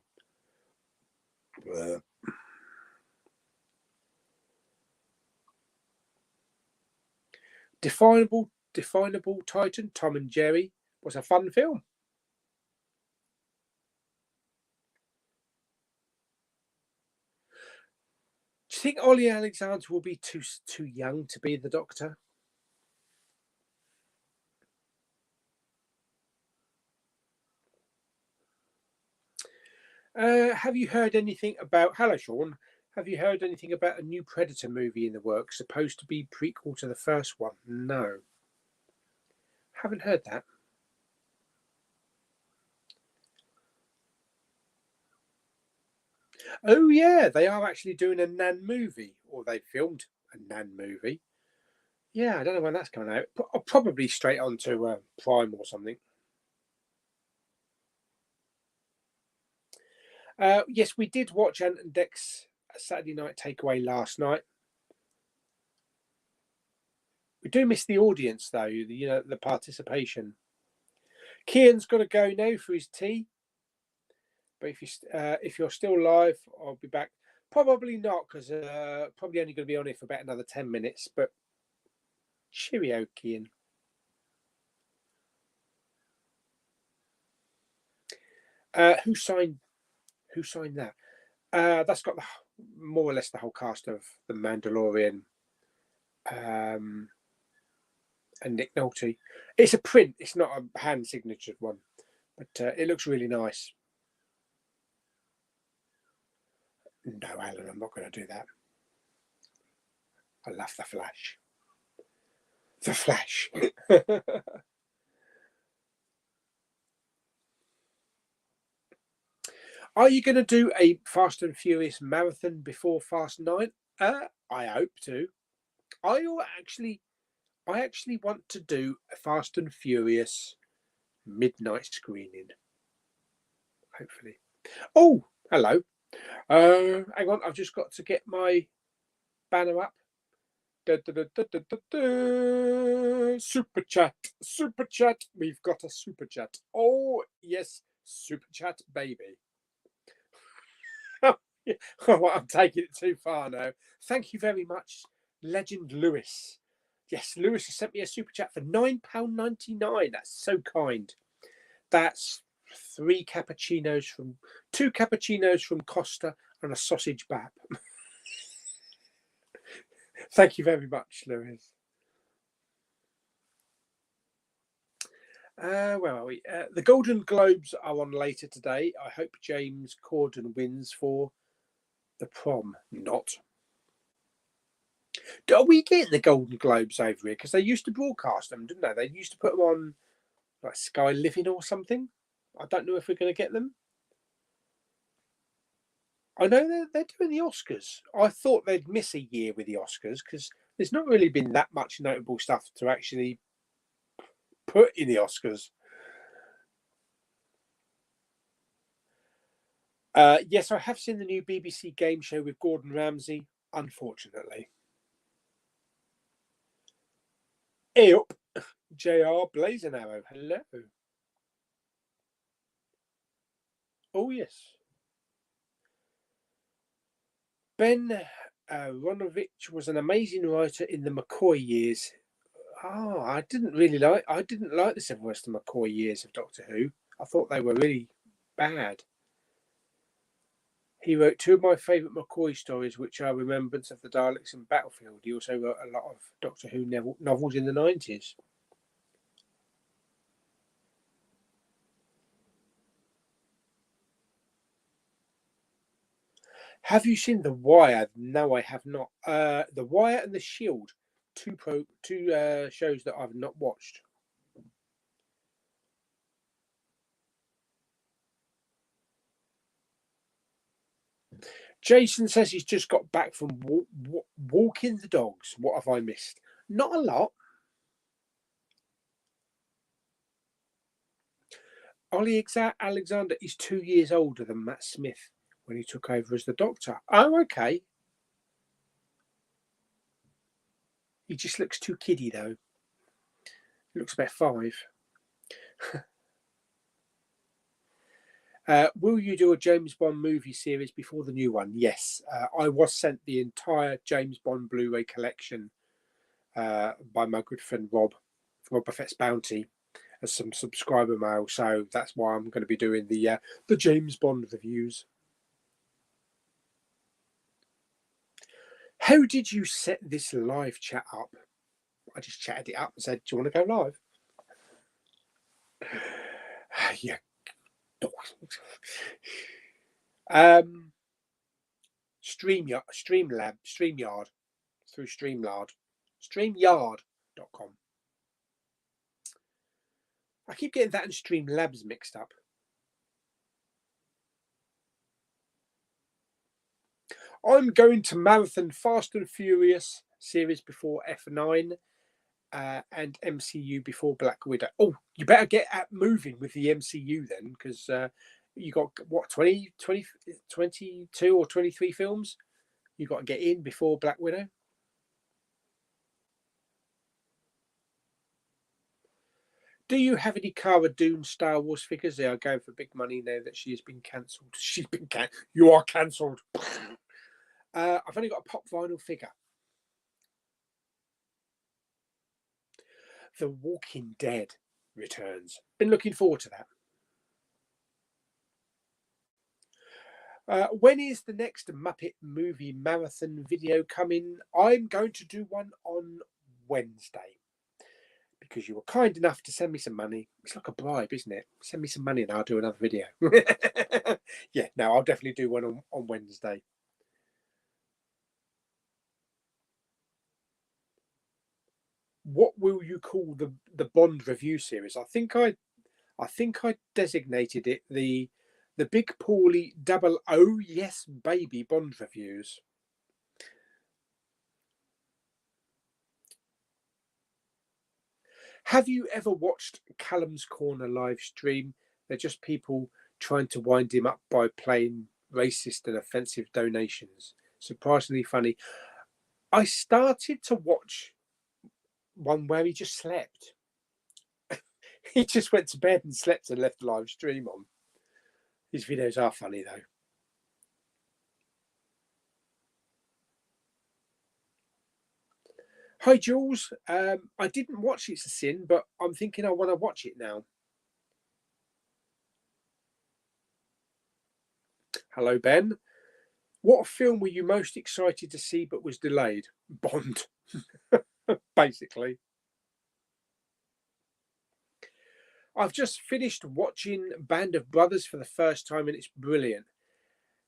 Definable Titan, Tom and Jerry was a fun film. Do you think Ollie Alexander will be too young to be the Doctor? Have you heard anything about? Hello, Sean. Have you heard anything about a new Predator movie in the works, supposed to be prequel to the first one? No, haven't heard that. Oh yeah, they are actually doing a Nan movie, or they filmed a Nan movie. Yeah, I don't know when that's coming out. Probably straight onto Prime or something. Yes, we did watch Ant and Dec's Saturday Night Takeaway last night. We do miss the audience, though. The participation. Kian's got to go now for his tea. But if you're still live, I'll be back. Probably not, because probably only going to be on here for about another 10 minutes. But cheerio, Kian. Who signed that? That's got more or less the whole cast of The Mandalorian and Nick Nolte. It's a print. It's not a hand signatured one, but it looks really nice. No, Alan, I'm not going to do that. I love The Flash. The Flash. Are you going to do a Fast and Furious marathon before Fast 9? I hope to. I actually want to do a Fast and Furious midnight screening. Hopefully. Oh, hello. Hang on, I've just got to get my banner up. Super chat. We've got a super chat. Oh yes, super chat, baby. Oh, I'm taking it too far now. Thank you very much, Legend Lewis. Yes, Lewis has sent me a super chat for £9.99. That's so kind. That's two cappuccinos from Costa and a sausage bap. Thank you very much, Lewis. Where are we? The Golden Globes are on later today. I hope James Corden wins for The Prom. Not. Are we getting the Golden Globes over here? Because they used to broadcast them, didn't they? They used to put them on like Sky Living or something. I don't know if we're going to get them. I know they're doing the Oscars. I thought they'd miss a year with the Oscars because there's not really been that much notable stuff to actually put in the Oscars. Yes, I have seen the new BBC game show with Gordon Ramsay, unfortunately. Eop, JR Blazing Arrow, hello. Oh, yes. Ben Ronovich was an amazing writer in the McCoy years. Oh, I didn't like the Sylvester McCoy years of Doctor Who. I thought they were really bad. He wrote two of my favourite McCoy stories, which are Remembrance of the Daleks and Battlefield. He also wrote a lot of Doctor Who novels in the 90s. Have you seen The Wire? No, I have not. The Wire and The Shield, two shows that I've not watched. Jason says he's just got back from walking the dogs. What have I missed? Not a lot. Ollie Alexander is 2 years older than Matt Smith when he took over as the Doctor. Oh, okay. He just looks too kiddie, though. He looks about 5. Will you do a James Bond movie series before the new one? Yes. I was sent the entire James Bond Blu-ray collection by my good friend Rob Buffett's Bounty as some subscriber mail. So that's why I'm going to be doing the James Bond reviews. How did you set this live chat up? I just chatted it up and said, do you want to go live? Yeah. StreamYard through StreamYard.com. I keep getting that and Streamlabs mixed up. I'm going to marathon Fast and Furious series before F9 and MCU before Black Widow. Oh, you better get moving with the MCU then, because you got, what, 22 or 23 films you got to get in before Black Widow. Do you have any Cara Dune Star Wars figures? They are going for big money now that she has been cancelled. She's been cancelled. You are cancelled. I've only got a pop vinyl figure. The Walking Dead returns. Been looking forward to that. When is the next Muppet movie marathon video coming? I'm going to do one on Wednesday, because you were kind enough to send me some money. It's like a bribe, isn't it? Send me some money and I'll do another video. Yeah, no, I'll definitely do one on Wednesday. What will you call the Bond review series? I think I designated it the Big Pauly 00 Yes Baby Bond reviews. Have you ever watched Callum's Corner live stream? They're just people trying to wind him up by playing racist and offensive donations. Surprisingly funny. I started to watch one where he just slept. He just went to bed and slept and left the live stream on. His videos are funny, though. Hi, Jules. I didn't watch It's a Sin, but I'm thinking I want to watch it now. Hello, Ben. What film were you most excited to see but was delayed? Bond, basically. I've just finished watching Band of Brothers for the first time and it's brilliant.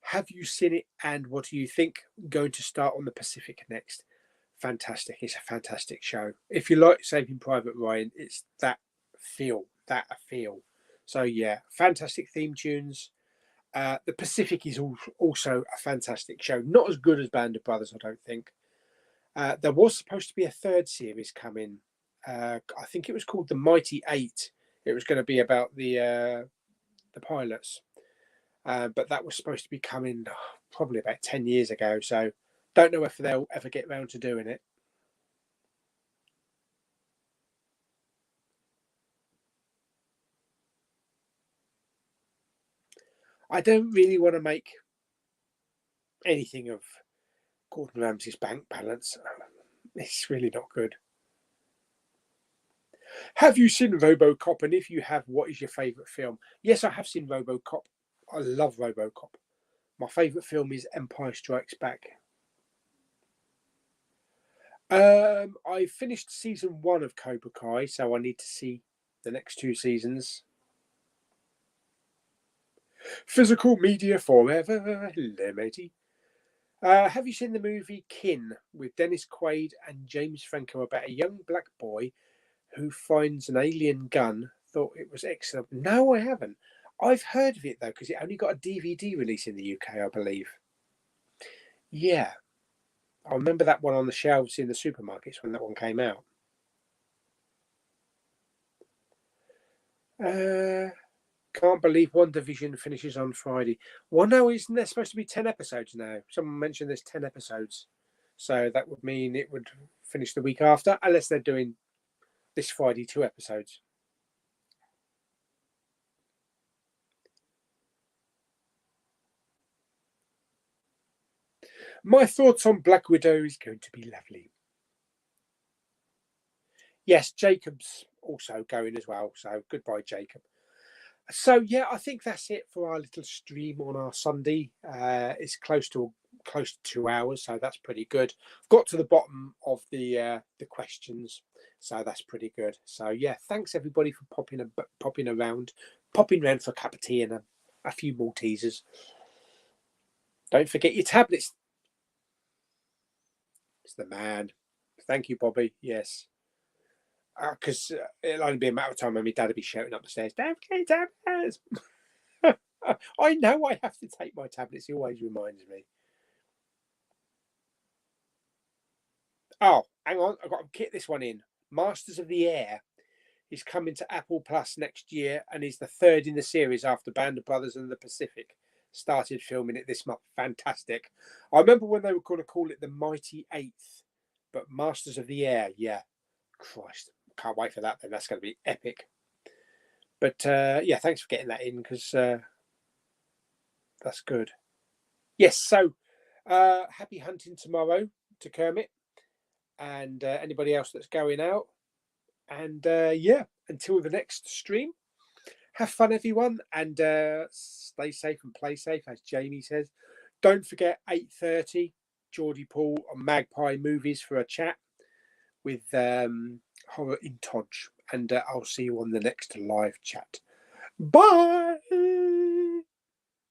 Have you seen it and what do you think? Going to start on the Pacific next. Fantastic. It's a fantastic show. If you like Saving Private Ryan, it's that feel. So yeah, fantastic theme tunes. The Pacific is also a fantastic show. Not as good as Band of Brothers, I don't think. There was supposed to be a third series coming. I think it was called The Mighty Eight. It was going to be about the pilots. But that was supposed to be coming probably about 10 years ago. So don't know if they'll ever get round to doing it. I don't really want to make anything of Gordon Ramsay's bank balance. It's really not good. Have you seen RoboCop? And if you have, what is your favourite film? Yes, I have seen RoboCop. I love RoboCop. My favourite film is Empire Strikes Back. I finished season 1 of Cobra Kai, so I need to see the next 2 seasons. Physical media forever. Hello, matey. Have you seen the movie Kin with Dennis Quaid and James Franco about a young black boy who finds an alien gun? Thought it was excellent. No, I haven't. I've heard of it though, because it only got a DVD release in the UK, I believe. Yeah, I remember that one on the shelves in the supermarkets when that one came out. Can't believe WandaVision finishes on Friday. Well, no, isn't there supposed to be 10 episodes now? Someone mentioned there's 10 episodes. So that would mean it would finish the week after, unless they're doing this Friday 2 episodes. My thoughts on Black Widow is going to be lovely. Yes, Jacob's also going as well. So goodbye, Jacob. So yeah, I think that's it for our little stream on our Sunday. It's close to 2 hours, so that's pretty good. I've got to the bottom of the questions, so that's pretty good. So yeah, thanks everybody for popping around for a cup of tea and a few Maltesers. Don't forget your tablets. It's the man. Thank you, Bobby. Yes. Because it'll only be a matter of time when my dad will be shouting up the stairs, "Don't forget your tablets." I know I have to take my tablets. He always reminds me. Oh, hang on. I've got to kit this one in. Masters of the Air is coming to Apple Plus next year and is the 3rd in the series after Band of Brothers and the Pacific started filming it this month. Fantastic. I remember when they were going to call it the Mighty Eighth, but Masters of the Air, yeah. Christ. Can't wait for that then. That's going to be epic. But yeah, thanks for getting that in because that's good. Yes, so happy hunting tomorrow to Kermit and anybody else that's going out. And yeah, until the next stream, have fun, everyone, and stay safe and play safe, as Jamie says. Don't forget 8:30, Geordie Paul on Magpie Movies for a chat with Horror in Todge. And I'll see you on the next live chat. Bye!